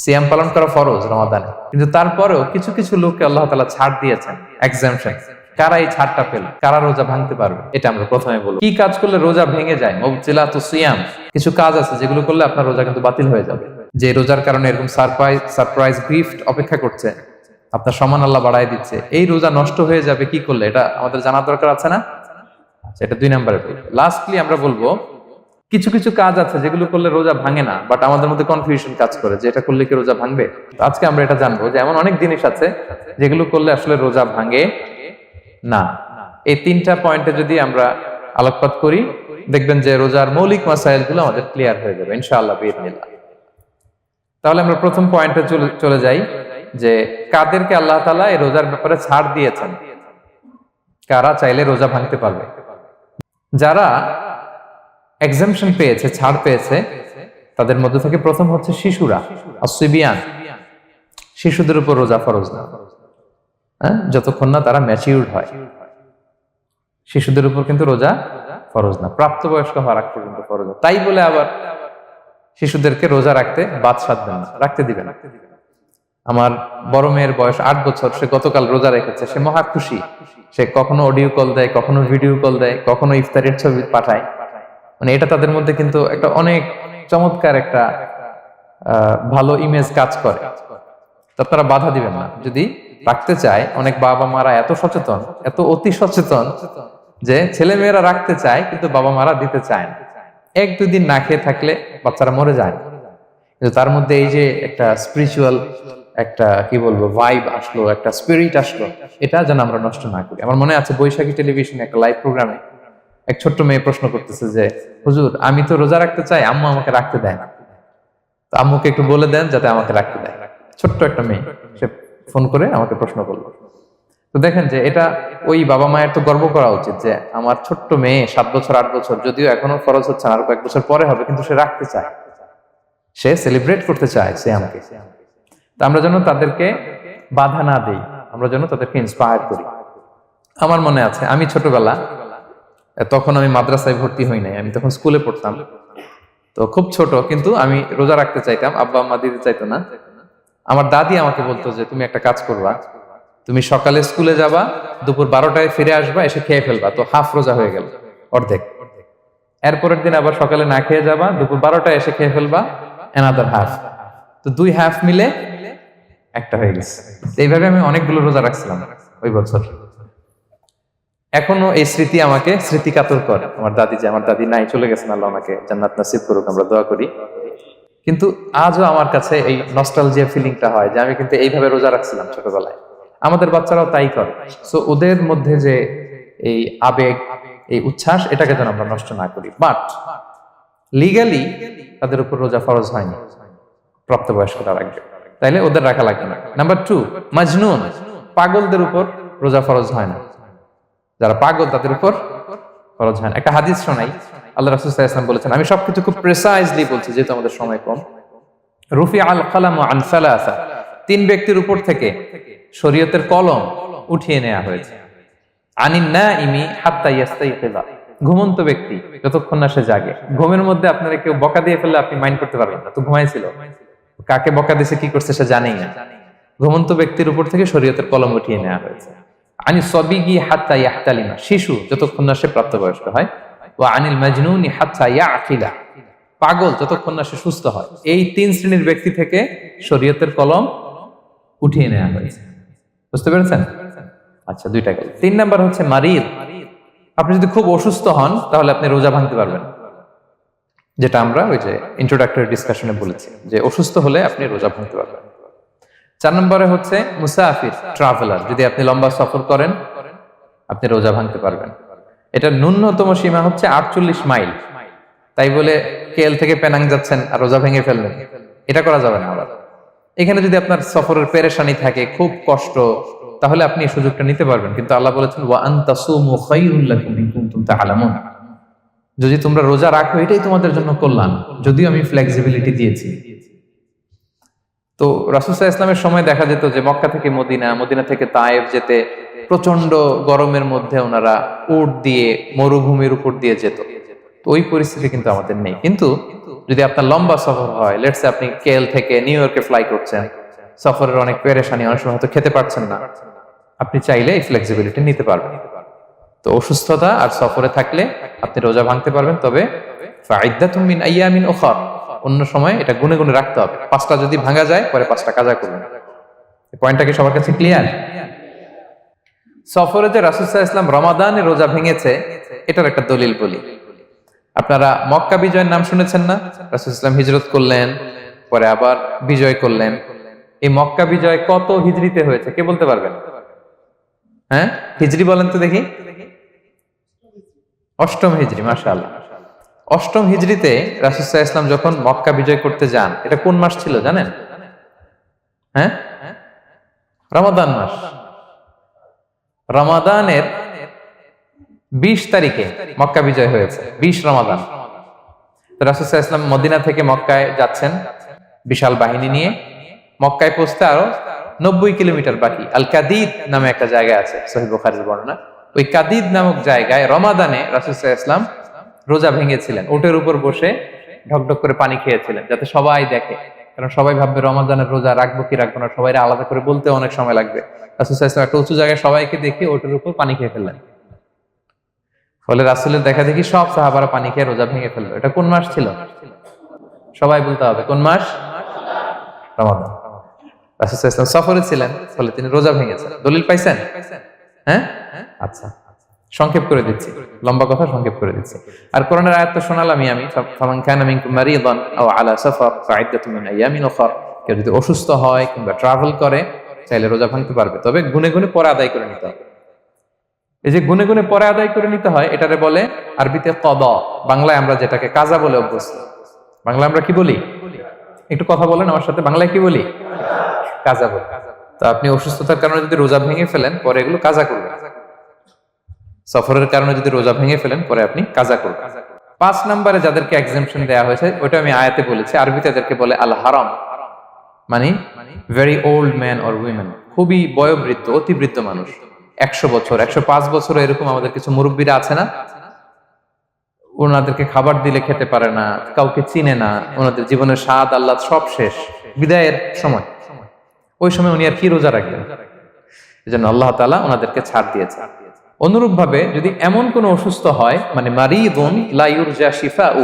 সিয়াম পালন করা ফরজ রমাদানে, কিন্তু তারপরেও কিছু কিছু লোককে আল্লাহ তাআলা ছাড় দিয়েছেন, এক্সাম্পশন। কারা এই ছাড়টা পেল, কারা রোজা ভাঙতে পারবে, এটা আমরা প্রথমে বলবো। কি কাজ করলে রোজা ভেঙে যায়? মুবতিলাতুস সিয়াম, কিছু কাজ আছে যেগুলো করলে আপনার রোজা কিন্তু বাতিল হয়ে যাবে। যে রোজার কারণে এরকম সারপ্রাইজ গিফট অপেক্ষা করছে, আপনার সম্মান আল্লাহ বাড়ায় দিচ্ছে, এই রোজা নষ্ট হয়ে যাবে কি করলে, এটা আমাদের জানার দরকার আছে না? আচ্ছা, এটা 2 নম্বরে। লাস্টলি আমরা বলবো কিছু কিছু কাজ আছে যেগুলো করলে রোজা ভাঙে না, বাট আমাদের মধ্যে কনফিউশন কাজ করে যে এটা করলে কি রোজা ভাঙবে। আজকে আমরা এটা জানবো যে এমন অনেক জিনিস আছে যেগুলো করলে আসলে রোজা ভাঙে না। এই 3টা পয়েন্টে যদি আমরা আলোকপাত করি, দেখবেন যে রোজার মৌলিক মাসাইল গুলো আমাদের ক্লিয়ার হয়ে যাবে ইনশাআল্লাহ বিইذنিল্লাহ। তাহলে আমরা প্রথম পয়েন্টে চলে যাই যে কাদেরকে আল্লাহ তাআলা এই রোজার ব্যাপারে ছাড় দিয়েছেন, কারা চাইলে রোজা ভাঙতে পারবে। যারা এক্সাম্পশন পেয়েছে, ছাড় পেয়েছে, তাদের মধ্যে থেকে প্রথম হচ্ছে শিশুরা, আসিবিয়ান। শিশুদের উপর রোজা ফরজ না, যতক্ষণ না তারা ম্যাচিউরড হয়। শিশুদের উপর কিন্তু রোজা ফরজ না, প্রাপ্তবয়স্ক হওয়ার আগ পর্যন্ত ফরজ না। তাই বলে আবার শিশুদেরকে রোজা রাখতে বাদ সাধবেন না, রাখতে দিবেন। আমার বড় মেয়ের বয়স 8 বছর, সে গতকাল রোজা রেখেছে, সে মহা খুশি। সে কখনো অডিও কল দেয়, কখনো ভিডিও কল দেয়, কখনো ইফতারের ছবি পাঠায়। মানে এটা তাদের মধ্যে কিন্তু একটা অনেক চমৎকার একটা ভালো ইমেজ কাজ করে। তো আপনারা বাধা দিবেন না যদি রাখতে চায়। অনেক বাবা মারা এত সচেতন, এত অতি সচেতন যে ছেলে মেয়েরা রাখতে চায় কিন্তু বাবা মারা দিতে চায় না। 1-2 দিন না খেয়ে থাকলে বাচ্চারা মরে যায়, কিন্তু তার মধ্যে এই যে একটা স্পিরিচুয়াল একটা কি বলবো ভাইব আসলো, একটা স্পিরিট আসলো, এটা যেন আমরা নষ্ট না করি। আমার মনে আছে বৈশাখী টেলিভিশনে একটা লাইভ প্রোগ্রামে এক ছোট্ট মেয়ে প্রশ্ন করতেছে যে হুজুর, আমি তো রোজা রাখতে চাই, আম্মু আমাকে রাখতে দেয় না, তো আম্মুকে একটু বলে দেন যাতে আমাকে রাখতে দেয়। ছোট্ট একটা মেয়ে, সে ফোন করে আমাকে প্রশ্ন করলো। তো দেখেন যে এটা ওই বাবা মায়ের তো গর্ব করা উচিত যে আমার ছোট্ট মেয়ে 7 বছর 8 বছর, যদিও এখনো ফরজ হচ্ছে না, আর কয়েক বছর পরে হবে, কিন্তু সে রাখতে চায়, সে সেলিব্রেট করতে চায় সিয়ামকে। তো আমরা যেন তাদেরকে বাধা না দেই, আমরা যেন তাদেরকে ইন্সপায়ার করি। আমার মনে আছে আমি ছোটবেলা, তখন আমি মাদ্রাসায় ভর্তি হই নাই, আমি তখন স্কুলে পড়তাম, তো খুব ছোট, কিন্তু আমি রোজা রাখতে চাইতাম, আব্বা আম্মা দিতে চাইতো না। আমার দাদি আমাকে বলতো যে তুমি একটা কাজ করবা, তুমি সকালে স্কুলে যাবা, দুপুর 12টায় ফিরে আসবা, এসে খেয়ে ফেলবা, তো হাফ রোজা হয়ে গেল, অর্ধেক। এরপরের দিন আবার সকালে না খেয়ে যাবা, দুপুর 12টায় এসে খেয়ে ফেলবা, অ্যানাদার হাফ, তো 2 হাফ মিলে একটা হয়ে গেছে। এইভাবে আমি অনেকগুলো রোজা রাখছিলাম ওই বছর। এখনো এই স্মৃতি আমাকে স্মৃতিকাতর করে। আমার দাদি, যে আমার দাদি নাই, চলে গেছেন, আল্লাহ ওনাকে জান্নাত নসিব করুক, আমরা দোয়া করি। কিন্তু আজও আমার কাছে এই নস্টালজিয়া ফিলিংটা হয় যে আমি কিন্তু এইভাবে রোজা রাখছিলাম ছোটবেলায়। আমাদের বাচ্চারাও তাই করে। সো ওদের মধ্যে যে এই আবেগ, এই উচ্ছ্বাস, এটাকে যেন আমরা নষ্ট না করি। বাট লিগালি তাদের উপর রোজা ফরজ হয়নি, প্রাপ্তবয়স্করা রাখবে, তাইলে ওদের রাখা লাগবে না। নাম্বার 2, মাজনুন, পাগলদের উপর রোজা ফরজ হয় না। যারা পাগল তাদের উপর ফরজ হয় না। একটা হাদিস শোনাই, আল্লাহ রাসূল সাল্লাল্লাহু আলাইহি ওয়াসাল্লাম বলেছেন, আমি সবকিছু খুব প্রিসাইজলি বলছি যেহেতু আমাদের সময় কম। রুফি আল কালামু আন সালাসা, 3 ব্যক্তির উপর থেকে শরীয়তের কলম উঠিয়ে নেওয়া হয়েছে। আনিন নাইমি হাত্তা ইয়াস্তাইকিযা, ঘুমন্ত ব্যক্তি যতক্ষণ না সে জাগে। ঘুমের মধ্যে আপনারা কেউ বকা দিয়ে ফেললে আপনি মাইন্ড করতে পারবেন না, তো ঘুমাইছিল, কাকে বকা দিয়েছে কি করছে সে জানেই না। ঘুমন্ত ব্যক্তির উপর থেকে শরীয়তের কলম উঠিয়ে নেওয়া হয়েছে। আনি সবিগি হাত্তা ইয়াহতালিমা, শিশু যতক্ষণ না সে প্রাপ্তবয়স্ক হয়। ওয়া আনিল মাজনুনি হাত্তা ইয়াকিলা, পাগল যতক্ষণ না সে সুস্থ হয়। এই 3 শ্রেণীর ব্যক্তি থেকে শরীয়তের কলম উঠিয়ে নেওয়া হয়েছে। বুঝতে পেরেছেন? আচ্ছা, 2টা গেল। 3 নাম্বার হচ্ছে মারিদ। আপনি যদি খুব অসুস্থ হন তাহলে আপনি রোজা ভাঙতে পারবেন, যেটা আমরা ওই যে ইন্ট্রোডাক্টরি ডিসকাশনে বলেছি যে অসুস্থ হলে আপনি রোজা ভাঙতে পারবেন। 4 নম্বরে হচ্ছে মুসাফির, ট্রাভেলার, যদি আপনি লম্বা সফর করেন আপনি রোজা ভাঙতে পারবেন। এটা ন্যূনতম সীমা হচ্ছে 48 মাইল। তাই বলে কেএল থেকে পেনাং যাচ্ছেন আর রোজা ভেঙে ফেললেন, এটা করা যাবে না। আবার এখানে যদি আপনার সফরের পেরেশানি থাকে, খুব কষ্ট, তাহলে আপনি এই সুযোগটা নিতে পারবেন। কিন্তু আল্লাহ বলেছেন ওয়া আন তাসুমু খায়রুল লাকুম ইন কুনতুম তা'লামুন, যদি তোমরা রোজা রাখো এটাই তোমাদের জন্য কল্যাণ, যদিও আমি ফ্লেক্সিবিলিটি দিয়েছি। তো রাসূল সাল্লাল্লাহু আলাইহি ওয়াসাল্লামের সময় দেখা যেত যে মক্কা থেকে মদিনা, মদিনা থেকে তায়েফ যেতে প্রচন্ড গরমের মধ্যে ওনারা উট দিয়ে মরুভূমির উপর দিয়ে যেত। তো ওই পরিস্থিতি কিন্তু আমাদের নেই। কিন্তু যদি আপনার লম্বা সফর হয়, লেটসে আপনি কেএল থেকে নিউ ইয়র্কে ফ্লাই করছেন, সফরের অনেক পেরেশানি, অনেক সময় হয়তো খেতে পারছেন না, আপনি চাইলে এই ফ্লেক্সিবিলিটি নিতে পারবেন। তো অসুস্থতা আর সফরে থাকলে আপনি রোজা ভাঙতে পারবেন, তবে ফাইদ্দাতুম মিন আইয়ামিন উখর, অন্য সময় এটা গুনে গুনে রাখতে হবে। 5টা যদি ভাঙা যায় পরে 5টা কাজা করবেন। এই পয়েন্টটা কি সবার কাছে ক্লিয়ার? সফরে যে রাসূল সাল্লাল্লাহু আলাইহি ওয়াসাল্লাম রমাদানে রোজা ভেঙেছে, এটার একটা দলিল বলি। আপনারা মক্কা বিজয়ের নাম শুনেছেন না? রাসূল সাল্লাল্লাহু আলাইহি ওয়াসাল্লাম হিজরত করলেন, পরে আবার বিজয় করলেন। এই মক্কা বিজয় কত হিজরিতে হয়েছে কে বলতে পারবেন? হ্যাঁ, হিজরি বলেন তো দেখি। 8ম হিজরি, মাশাআল্লাহ। 8ম হিজরিতে রাসূল সাল্লাল্লাহু আলাইহি ওয়াসাল্লাম যখন মক্কা বিজয় করতে যান, এটা কোন মাস ছিল জানেন? হ্যাঁ, রমাদান মাস। রমাদানের 20 তারিখে মক্কা বিজয় হয়েছে, 20 রমাদান। তো রাসূল সাল্লাল্লাহু আলাইহি ওয়াসাল্লাম মদিনা থেকে মক্কায় যাচ্ছেন বিশাল বাহিনী নিয়ে। মক্কায় পৌঁছতে আরো 90 কিলোমিটার বাকি। আল কাদিদ নামে একটা জায়গা আছে, সহিহ বুখারীর বর্ণনা। ওই কাদিদ নামক জায়গায় রমাদানে রাসূল সাল্লাল্লাহু আলাইহি ওয়াসাল্লাম রোজা ভেঙেছিলেন, ওটের উপর বসে ঢকঢক করে পানি খেয়েছিলেন, যাতে সবাই দেখে। কারণ সবাই ভাববে রমাদানের রোজা রাখবো কি রাখবো না, সবাই আলাদা করে বলতে অনেক সময় লাগবে। রাসূল সাল্লাল্লাহু আলাইহি ওয়াসাল্লাম একটা উঁচু জায়গায় সবাইকে দেখে ওটের উপর পানি খেয়ে ফেললেন। ফলে রাসূলের দেখা দেখি সব সাহাবারা পানি খেয়ে রোজা ভেঙে ফেললো। এটা কোন মাস ছিল? সবাই বলতে হবে কোন মাস? রমাদান। রাসূল সাল্লাল্লাহু আলাইহি ওয়াসাল্লাম সফরে ছিলেন, ফলে তিনি রোজা ভেঙেছেন। দলিল পাইছেন? হ্যাঁ, আচ্ছা, সংক্ষেপ করে দিচ্ছি, লম্বা কথা সংক্ষেপ করে দিচ্ছি। আর কোরআনের আয়াত তো শোনালামই আমি, ফামান কানা মিনকুম মারিদান আও আলা সাফার ফাইদ্দাতুম মিন আইয়ামিন উখর। কেউ যদি অসুস্থ হয় কিংবা ট্রাভেল করে, চাইলে রোজা ভাঙতে পারবে, তবে গুনে গুনে পরে আদায় করে নিতে হবে। এই যে গুনে গুনে পরে আদায় করে নিতে হয়, এটারে বলে আরবিতে কদা, বাংলায় আমরা যেটাকে কাজা বলে অভ্যস্ত। বাংলা আমরা কি বলি? একটু কথা বলেন আমার সাথে, বাংলায় কি বলি? কাজা বলি। তো আপনি অসুস্থতার কারণে যদি রোজা ভেঙে ফেলেন, পরে এগুলো কাজা করবেন। সফরের কারণে যদি রোজা ভেঙে ফেলেন, পরে আপনি কাজা করবেন। 5 নম্বরে যাদেরকে এক্সাম্পশন দেয়া হয়েছে, ওটা আমি আয়াতে বলেছি। আরবিতে এদেরকে বলে আল হারাম, মানে very old man or women, খুবই বয়োবৃদ্ধ, অতিবৃদ্ধ মানুষ। 100 বছর, 105 বছর, এরকম আমাদের কিছু মুরব্বীরা আছে না, ওনাদেরকে খাবার দিলে খেতে পারে না, কাউকে চিনে না, ওনাদের জীবনের স্বাদ আল্লাহ সব শেষ, বিদায়ের সময়। ওই সময় উনি আর কি রোজা রাখবেন? এজন্য আল্লাহ তাআলা ওনাদেরকে ছাড় দিয়েছে। অনুরূপ ভাবে যদি এমন কোন অসুস্থ হয়, মানে মারিদুন লা ইউরজা শিফাউ,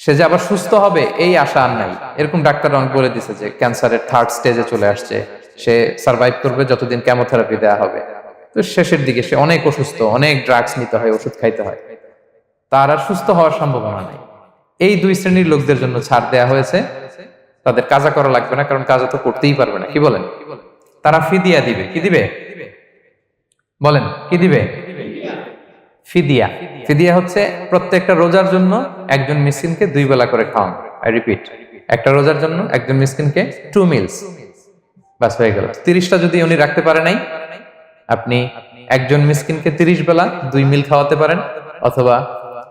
সে যে আবার সুস্থ হবে এই আশা আর নাই, এরকম ডাক্তার অনেক বলে দিছে যে ক্যান্সারের 3rd স্টেজে চলে আসছে, সে সার্ভাইভ করবে যতদিন কেমোথেরাপি দেওয়া হবে। তো শেষের দিকে সে অনেক অসুস্থ, অনেক ড্রাগস নিতে হয়, ওষুধ খাইতে হয়, তার আর সুস্থ হওয়ার সম্ভাবনা নাই। এই 2 শ্রেণীর লোকদের জন্য ছাড় দেয়া হয়েছে, তাদের কাজা করা লাগবে না, কারণ কাজা তো করতেই পারবে না। কি বলেন? তারা ফিদিয়া দিবে। কি দিবে বলেন? কি দিবে? ফিদিয়া। ফিদিয়া হচ্ছে প্রত্যেকটা রোজার জন্য একজন মিসকিনকে 2 বেলা করে খাওয়ানো। আই রিপিট, একটা রোজার জন্য একজন মিসকিনকে 2 মিলস, বাস হয়ে গেল। 30টা যদি উনি রাখতে পারে নাই, আপনি একজন মিসকিনকে 30 বেলা 2 মিল খাওয়াতে পারেন, অথবা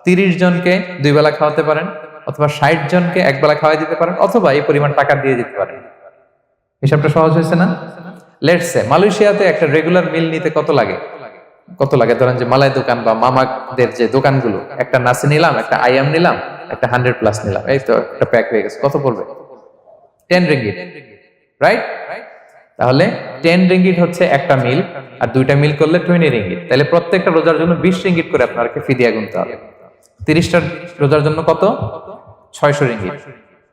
30 জনকে 2 বেলা খাওয়াতে পারেন, অথবা 60 জনকে 1 বেলা খাওয়াই দিতে পারেন, অথবা এই পরিমাণ টাকা দিয়ে দিতে পারেন। হিসাবটা সহজ হয়েছে না? লেটস সে মালয়েশিয়াতে একটা রেগুলার মিল নিতে কত লাগে? ধরেন যে মালাই দোকান বা মামাদের যে দোকানগুলো, একটা নাসি নিলাম, একটা আইয়াম নিলাম, একটা 100+ নিলাম, এই তো একটা প্যাক হয়ে গেছে। কত পড়বে? 10 রিঙ্গিট, রাইট? তাহলে 10 রিঙ্গিট হচ্ছে একটা মিল, আর 2টা মিল করলে 20 রিঙ্গিট। তাহলে প্রত্যেকটা রোজার জন্য 20 রিঙ্গিট করে আপনাকে ফিদিয়া গুনতে হবে। 30টা রোজার জন্য কত? 600 রিঙ্গিট।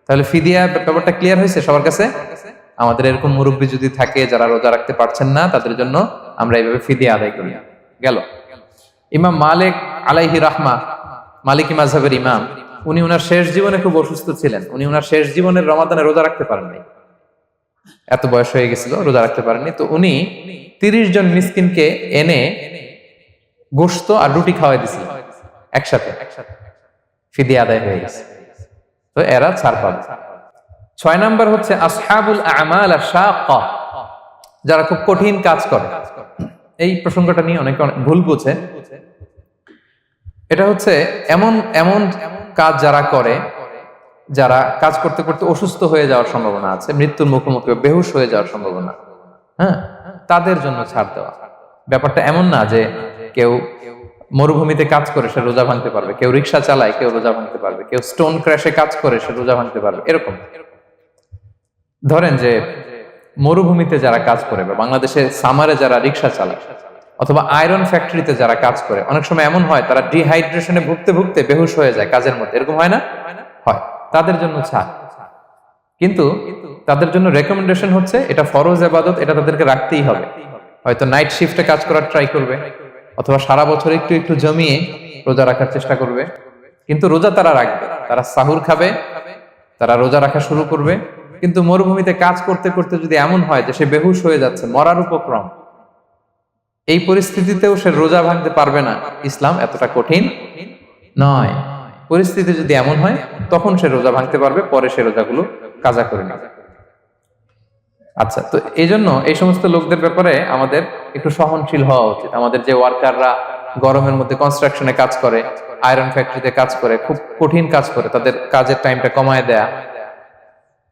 তাহলে ফিদিয়া ব্যাপারটা ক্লিয়ার হয়েছে সবার কাছে? আমাদের এরকম মুরব্বী যদি থাকে যারা রোজা রাখতে পারছেন না, তাদের জন্য আমরা এইভাবে ফিদিয়া আদায় করি। গেল। ইমাম মালিক আলাইহি রাহমা, মালিকি মাযহাবের ইমাম, উনি ওনার শেষ জীবনে খুব অসুস্থ ছিলেন। উনি ওনার শেষ জীবনের রমাদানে রোজা রাখতে পারেননি, এত বয়স হয়ে গেছিল, রোজা রাখতে পারেননি। তো উনি 30 জন মিসকিনকে এনে গোশত আর রুটি খাওয়াই দিছিলেন একসাথে, ফিদিয়া আদায় হয়ে গেছে। তো এরা ছাড় পাবে। 6 নাম্বার হচ্ছে আসহাবুল আমাল আশ-শাক্কা, যারা খুব কঠিন কাজ করে। এই প্রসঙ্গটা নিয়ে অনেকে ভুল বুঝে। এটা হচ্ছে এমন এমন কাজ যারা করে, যারা কাজ করতে করতে অসুস্থ হয়ে যাওয়ার সম্ভাবনা আছে, মৃত্যুর মুখোমুখি, বেহুশ হয়ে যাওয়ার সম্ভাবনা, হ্যাঁ, তাদের জন্য ছাড় দেওয়া। ব্যাপারটা এমন না যে কেউ মরুভূমিতে কাজ করে সে রোজা ভাঙতে পারবে, কেউ রিক্সা চালায় কেউ রোজা ভাঙতে পারবে, কেউ স্টোন ক্র্যাশে কাজ করে সে রোজা ভাঙতে পারবে। এরকম ধরেন যে মরুভূমিতে যারা কাজ করে বা বাংলাদেশে সামারে যারা রিক্সা চালায় অথবা আয়রন ফ্যাক্টরিতে যারা কাজ করে, অনেক সময় এমন হয় তারা ডিহাইড্রেশনে ভুগতে ভুগতে বেহুশ হয়ে যায় কাজের মধ্যে, এরকম হয় না? হয়। তাদের জন্য ছাড়, কিন্তু তাদের জন্য রেকমেন্ডেশন হচ্ছে এটা ফরজ ইবাদত, এটা তাদেরকে রাখতেই হবে। হয়তো নাইট শিফটে কাজ করার ট্রাই করবে অথবা সারা বছর একটু একটু জমিয়ে রোজা রাখার চেষ্টা করবে, কিন্তু রোজা তারা রাখবে, তারা সাহুর খাবে, তারা রোজা রাখা শুরু করবে। কিন্তু মরুভূমিতে কাজ করতে করতে যদি এমন হয় যে সে বেহুশ হয়ে যাচ্ছে, মরার উপক্রম, এই পরিস্থিতিতেও সে রোজা ভাঙতে পারবে না, ইসলাম এতটা কঠিন নয়। পরিস্থিতি যদি এমন হয় তখন সে রোজা ভাঙতে পারবে, পরে সে রোজাগুলো কাজা করে নেবে। আচ্ছা, তো এই জন্য এই সমস্ত লোকদের ব্যাপারে আমাদের একটু সহনশীল হওয়া উচিত। আমাদের যে ওয়ার্কাররা গরমের মধ্যে কনস্ট্রাকশনে কাজ করে, আয়রন ফ্যাক্টরিতে কাজ করে, খুব কঠিন কাজ করে, তাদের কাজের টাইমটা কমায় দেয়া,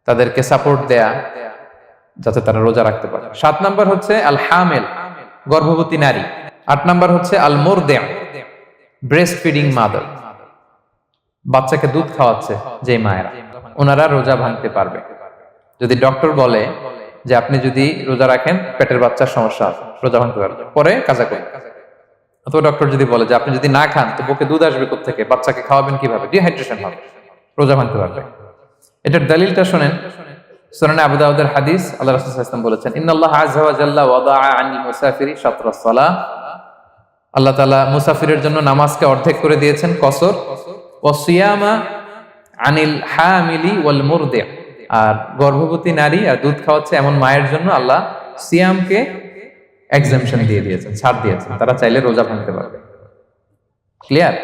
তাদেরকে সাপোর্ট দেয়া যাতে তারা রোজা রাখতে পারে। 7 নাম্বার হচ্ছে আল হামেল, গর্ভবতী নারী। 8 নাম্বার হচ্ছে আল মুরদিআ, ব্রেস্ট ফিডিং মাদার, বাচ্চাকে দুধ খাওয়াচ্ছে যে মায়েরা, ওনারা রোজা ভাঙতে পারবে। যদি ডক্টর বলে যে আপনি যদি রোজা রাখেন পেটের বাচ্চার সমস্যা আছে, রোজা ভাঙতে পারবে, পরে কাজা করবেন। অথবা ডক্টর যদি বলে যে আপনি যদি না খান তো বুকে দুধ আসবে কোত্থেকে, বাচ্চাকে খাওয়াবেন কিভাবে, ডিহাইড্রেশন হবে, রোজা ভাঙতে পারবে। এটার দলিলটা শোনেন, সুনানে আবু দাউদের হাদিস, আল্লাহ রাসূল সাল্লাল্লাহু আলাইহি ওয়াসাল্লাম বলেছেন, ইন্নাল্লাহ আযজা ওয়া জাল্লা ওয়াদাআ আনিল মুসাফিরি শাতরাস সালাহ, আল্লাহ তাআলা মুসাফিরের জন্য নামাজকে অর্ধেক করে দিয়েছেন, কসর, ওয়া সিয়ামা আনিল হামিলি ওয়াল মুরদিআ, আর গর্ভবতী নারী আর দুধ খাওয়াচ্ছে এমন মায়ের জন্য আল্লাহ সিয়ামকে এক্সাম্পশন দিয়ে দিয়েছেন, ছাড় দিয়েছেন, তারা চাইলে রোজা ভাঙতে পারবে। ক্লিয়ার?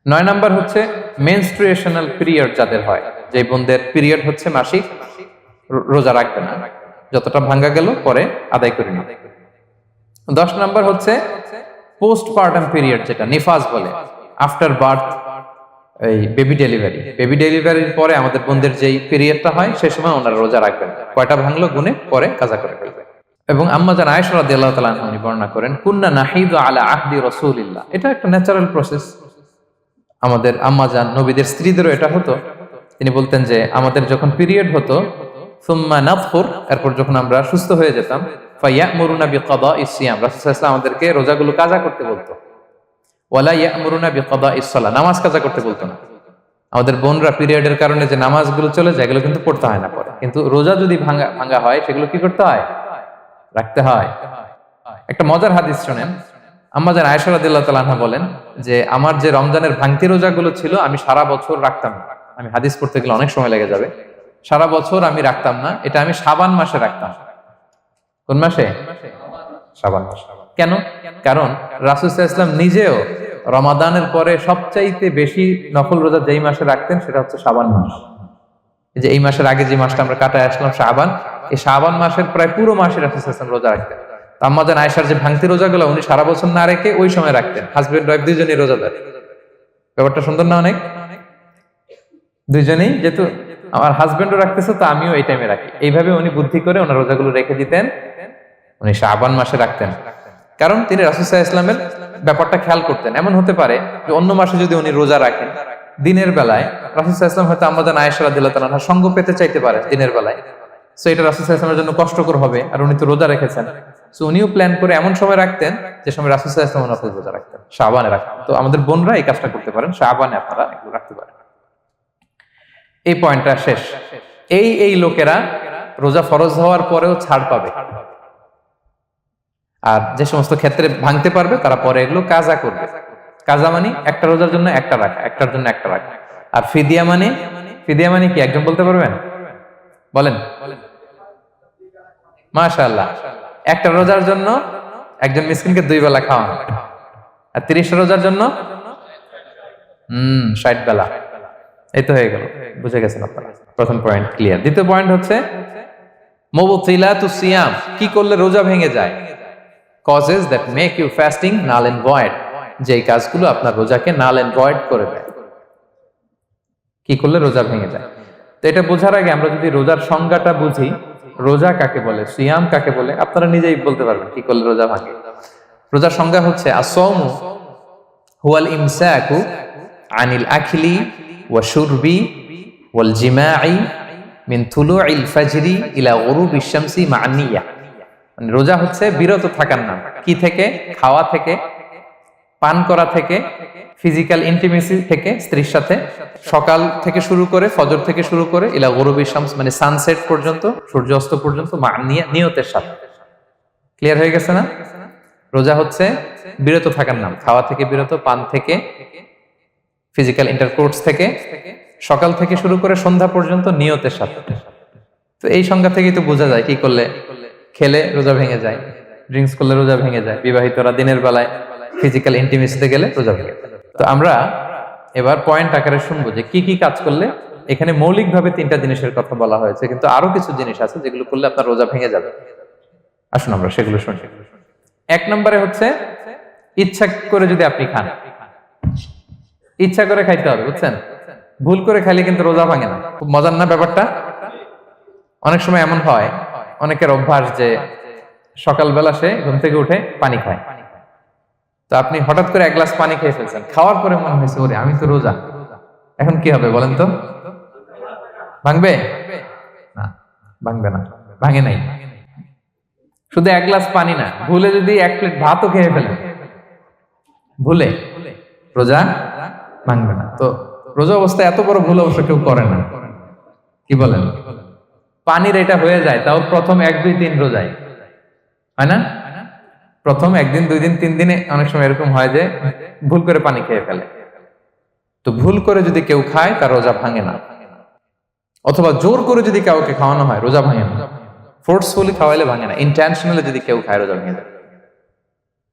9 নাম্বার হচ্ছে মেনস্ট্রুয়েশনাল পিরিয়ড যাদের হয়, যে বোনদের পিরিয়ড হচ্ছে মাসিক, রোজা রাখবে না, যতটা ভাঙ্গা গেল পরে আদায় করে নিবে। 10 নাম্বার হচ্ছে পোস্টপার্টাম পিরিয়ড, যেটা নিফাস বলে, আফটার বার্থ, এই বেবি ডেলিভারি, বেবি ডেলিভারির পরে আমাদের বোনদের যেই পিরিয়ডটা হয় সে সময় ওনারা রোজা রাখবেন, কয়টা ভাঙলো গুনে পরে কাজা করে ফেলবে। এবং আম্মা জান আয়েশা রাদিয়াল্লাহু তাআলা আনহা বর্ণনা করেন, কুন্না নাহিদু আলা আহদি রাসূলিল্লাহ, এটা একটা ন্যাচারাল প্রসেস, আমাদের আম্মা জান নবীদের স্ত্রীদেরও এটা হতো। তিনি বলতেন যে আমাদের যখন পিরিয়ড হতো, সুম্মা নাতহুর, এরপর যখন আমরা সুস্থ হয়ে যেতাম, ফায়ামুরুনা বিকাদাইস সিয়াম, রাসূল সাল্লাল্লাহু আলাইহি ওয়াসাল্লাম আমাদেরকে রোজাগুলো কাজা করতে বলতো, ওয়ালা ইয়ামুরুনা বিকাদাইস সালাহ, নামাজ কাজা করতে বলতো না। আমাদের বোনরা পিরিয়ডের কারণে যে নামাজগুলো চলে যায় এগুলো কিন্তু পড়তে হয় না পরে, কিন্তু রোজা যদি ভাঙা হয় সেগুলো কি করতে হয়, রাখতে হয়। একটা মজার হাদিস শুনেন, আম্মা জান আয়েশা রাদিয়াল্লাহু তাআলা আনহা বলেন যে আমার যে রমজানের ভাঙতি রোজাগুলো ছিল আমি সারা বছর রাখতাম না, আমি হাদিস পড়তে গেলে অনেক সময় লেগে যাবে, সারা বছর আমি রাখতাম না, এটা আমি শাবান মাসে রাখতাম। কোন মাসে? শাবান মাসে। কেন? কারণ রাসূল সাল্লাল্লাহু আলাইহি ওয়াসাল্লাম নিজেও রমাদানের পরে সবচাইতে বেশি নফল রোজা যেই মাসে রাখতেন সেটা হচ্ছে শাবান মাস। এই যে এই মাসের আগে যে মাসটা আমরা কাটায় আসলাম শাবান, এই শাবান মাসের প্রায় পুরো মাসে রাসূল সাল্লাল্লাহু আলাইহি ওয়াসাল্লাম রোজা রাখতেন। আম্মা জান আয়েশার যে ভাঙতি রোজাগুলো উনি সারা বছর না রেখে ওই সময় রাখতেন, হাজবেন্ড ওয়াইফ দুইজনই রোজাদার। ব্যাপারটা সুন্দর না অনেক? দুইজনেই, যেহেতু আমার হাজবেন্ডও রাখতেছে তো আমিও এই টাইমে রাখি, এইভাবে উনি বুদ্ধি করে ওনার রোজাগুলো রেখে দিতেন, উনি শাবান মাসে রাখতেন। কারণ তিনি রাসূল সাল্লাল্লাহু আলাইহি ওয়াসাল্লামের ব্যাপারটা খেয়াল করতেন। এমন হতে পারে যে অন্য মাসে যদি উনি রোজা রাখেন, দিনের বেলায় রাসূল সাল্লাল্লাহু আলাইহি ওয়াসাল্লাম হয়তো আম্মা জান আয়েশা রাদিয়াল্লাহু তাআলা আনহা সঙ্গ পেতে চাইতে পারে দিনের বেলায়, সো এটা রাসূল সাল্লাল্লাহু আলাইহি ওয়াসাল্লামের জন্য কষ্টকর হবে, আর উনি তো রোজা রেখেছেন, সো উনিও প্ল্যান করে এমন সময় রাখতেন যে সময় রাসূল সাল্লাল্লাহু আলাইহি ওয়াসাল্লাম রোজা রাখতেন, শাবানে রাখতেন। তো আমাদের বোনরা এই কাজটা করতে পারেন, শাবানে আপনারা এগুলো রাখতে পারেন। এই পয়েন্টটা শেষ। এই লোকেরা রোজা ফরজ হওয়ার পরেও ছাড় পাবে, আর যে সমস্ত ক্ষেত্রে ভাঙতে পারবে তারা পরে এগুলো কাজা করবে। কাজা মানে একটা রোজার জন্য একটা রাখা, একটার জন্য একটা রাখা। আর ফিদিয়া মানে কি একজন বলতে পারবেন? বলেন। মাশাআল্লাহ, একটা রোজার জন্য একজন মিসকিনকে 2 বেলা খাওয়ানো, আর 30 রোজার জন্য 60 বেলা। এই তো হয়ে গেল, বুঝে গেছেন আপনারা। প্রথম পয়েন্ট ক্লিয়ার। দ্বিতীয় পয়েন্ট হচ্ছে মুবতিলাতুস সিয়াম, কি করলে রোজা ভেঙে যায়। causes that make you fasting null and void, যেই কাজগুলো আপনার রোজাকে null and void করে দেয়। কি করলে রোজা ভেঙে যায়? তো এটা বোঝার আগে আমরা যদি রোজার সংজ্ঞাটা বুঝি, রোজা কাকে বলে, সিয়াম কাকে বলে, আপনারা নিজেই বলতে পারবেন কি করলে রোজা ভাঙে। রোজার সংজ্ঞা হচ্ছে আসওমু হুয়াল ইমসাকু আনিল আখলি ওয়া শুরবি ওয়াল জিমাই মিন তুলুইল ফাজরি ইলা গুরুবিশ শামসি মা নিয়া। মানে রোজা হচ্ছে বিরত থাকার নাম। কি থেকে? খাওয়া থেকে, পান করা থেকে, ফিজিক্যাল ইন্টিমেসি থেকে স্ত্রীর সাথে, সকাল থেকে শুরু করে, ফজর থেকে শুরু করে ইলা গুরুবিশ শামস মানে সানসেট পর্যন্ত, সূর্যাস্ত পর্যন্ত মা নিয়তের সাথে। ক্লিয়ার হয়ে গেছে না? রোজা হচ্ছে বিরত থাকার নাম। খাওয়া থেকে বিরত, পান থেকে, ফিজিক্যাল ইন্টারকোর্স থেকে, সকাল থেকে শুরু করে সন্ধ্যা পর্যন্ত নিয়তের সাথে। তো এই সংজ্ঞা থেকেই তো বোঝা যায় কি করলে, খেলে রোজা ভেঙে যায়, ড্রিঙ্কস করলে রোজা ভেঙে যায়, বিবাহিতরা দিনের বেলায় ফিজিক্যাল ইন্টিমেসিতে গেলে রোজা ভেঙে যায়। তো আমরা এবার পয়েন্ট আকারে শুনবো যে কি কি কাজ করলে। এখানে মৌলিকভাবে 3টা জিনিসের কথা বলা হয়েছে, কিন্তু আরো কিছু জিনিস আছে যেগুলো করলে আপনার রোজা ভেঙে যাবে। আসুন আমরা সেগুলো শুনি। 1 নম্বরে হচ্ছে ইচ্ছা করে যদি আপনি খান, ইচ্ছা করে খাইতে হবে, বুঝছেন? ভুল করে খাইলে কিন্তু রোজা ভাঙে না। খুব মজার না ব্যাপারটা? অনেক সময় এমন হয়, অনেকের অভ্যাস যে সকালবেলা সে ঘুম থেকে উঠে পানি খায়। তো আপনি হঠাৎ করে 1 গ্লাস পানি খেয়ে ফেলছেন, খাওয়ার পরে মনে হয়েছে ওরে আমি তো রোজা, এখন কি হবে বলেন তো? ভাঙবে না? ভাঙবে না, ভাঙে নাই। শুধু 1 গ্লাস পানি না, ভুলে যদি 1 প্লেট ভাতও খেয়ে ফেলেন, ভুলে, রোজা ভাঙবে না। তো রোজা অবস্থায় এত বড় ভুল অবশ্য কেউ করে না, কি বলেন? পানির এটা হয়ে যায়, তাও প্রথম 1, 2, 3 রোজায়, হয় না? প্রথম 1 দিন, 2 দিন, 3 দিনে অনেক সময় এরকম হয় যে ভুল করে পানি খেয়ে ফেলে। তো ভুল করে যদি কেউ খায় তার রোজা ভাঙে না। অথবা জোর করে যদি কাউকে খাওয়ানো হয় রোজা ভাঙে না। ফোর্সফুলি খাওয়াইলে ভাঙে না, ইন্টেনশনালি যদি কেউ খায় রোজা ভেঙে যায়।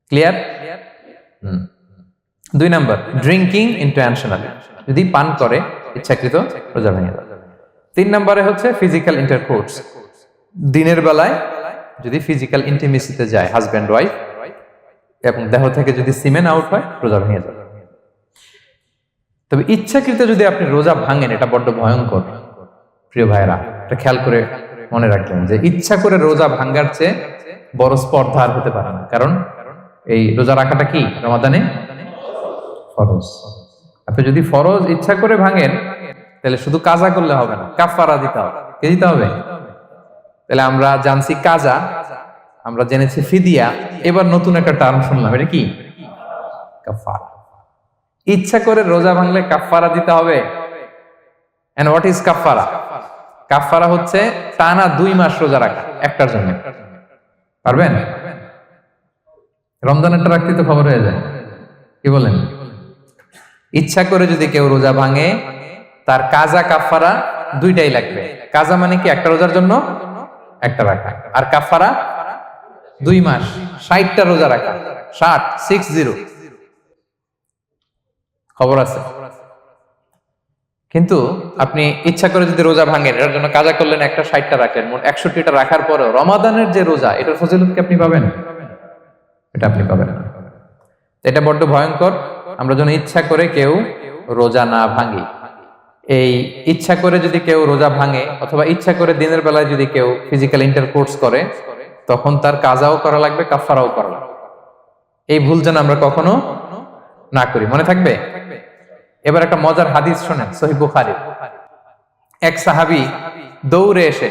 ক্লিয়ার? 2 নাম্বার, ড্রিঙ্কিং ইন্টেনশনালি, যদি পান করে ইচ্ছাকৃত, রোজা ভেঙে যায়। 3 নম্বরে হচ্ছে ফিজিক্যাল ইন্টারকোর্স, দিনের বেলায় যদি ফিজিক্যাল ইন্টিমেসিতে যায় হাজব্যান্ড ওয়াইফ এবং দেহ থেকে যদি সিমেন আউট হয় রোজা ভেঙে যায়। তবে ইচ্ছাকৃত যদি আপনি রোজা ভাঙেন, এটা বড্ড ভয়ঙ্কর প্রিয় ভাইরা। এটা খেয়াল করে মনে রাখবেন যে ইচ্ছা করে রোজা ভাঙার চেয়ে বড় স্পর্ধা আর হতে পারে না। কারণ এই রোজা রাখাটা কি রমাদানে ফরজ। আপনি যদি ফরজ ইচ্ছা করে ভাঙেন তাহলে শুধু কাজা করলে হবে না, কাফারা দিতে হবে। কে দিতে হবে? তাহলে আমরা জানছি কাজা, আমরা জেনেছি ফিদিয়া, এবার নতুন একটা টার্ম শুনলাম, এটা কি? কাফারা। ইচ্ছা করে রোজা ভাঙলে কাফারা দিতে হবে। এন্ড হোয়াট ইজ কাফারা? কাফারা হচ্ছে টানা 2 মাস রোজা রাখা একটার জন্য। পারবেন? রমজানেরটা রাখতে তো খবর হয়ে যায়, কি বলেন? ইচ্ছা করে যদি কেউ রোজা ভাঙে তার কাজা কাফারা 2টাই লাগবে। কাজা মানে কি? একটা রোজার জন্য একটা রাখা, আর কাফারা 2 মাস 60টা রোজা রাখা। 60 খবর আছে। কিন্তু আপনি ইচ্ছা করে যদি রোজা ভাঙেন, এটার জন্য কাজা করলেন, একটা 60টা রাখলেন, মোট 61টা রাখার পরেও রমাদানের যে রোজা, এটার ফজিলত কি আপনি পাবেন? এটা আপনি পাবেন না। এটা বড্ড ভয়ঙ্কর। আমরা যেন ইচ্ছা করে কেউ রোজা না ভাঙি। এই ইচ্ছা করে যদি কেউ রোজা ভাঙে অথবা ইচ্ছা করে দিনের বেলায় যদি কেউ ফিজিক্যাল ইন্টারকোর্স করে, তখন তার কাজাও করা লাগবে, কাফারাও করা লাগবে। এই ভুল যেন আমরা কখনো না করি, মনে থাকবে। এবার একটা মজার হাদিস শোনেন, সহিহ বুখারী। এক সাহাবী দৌড়ে এসে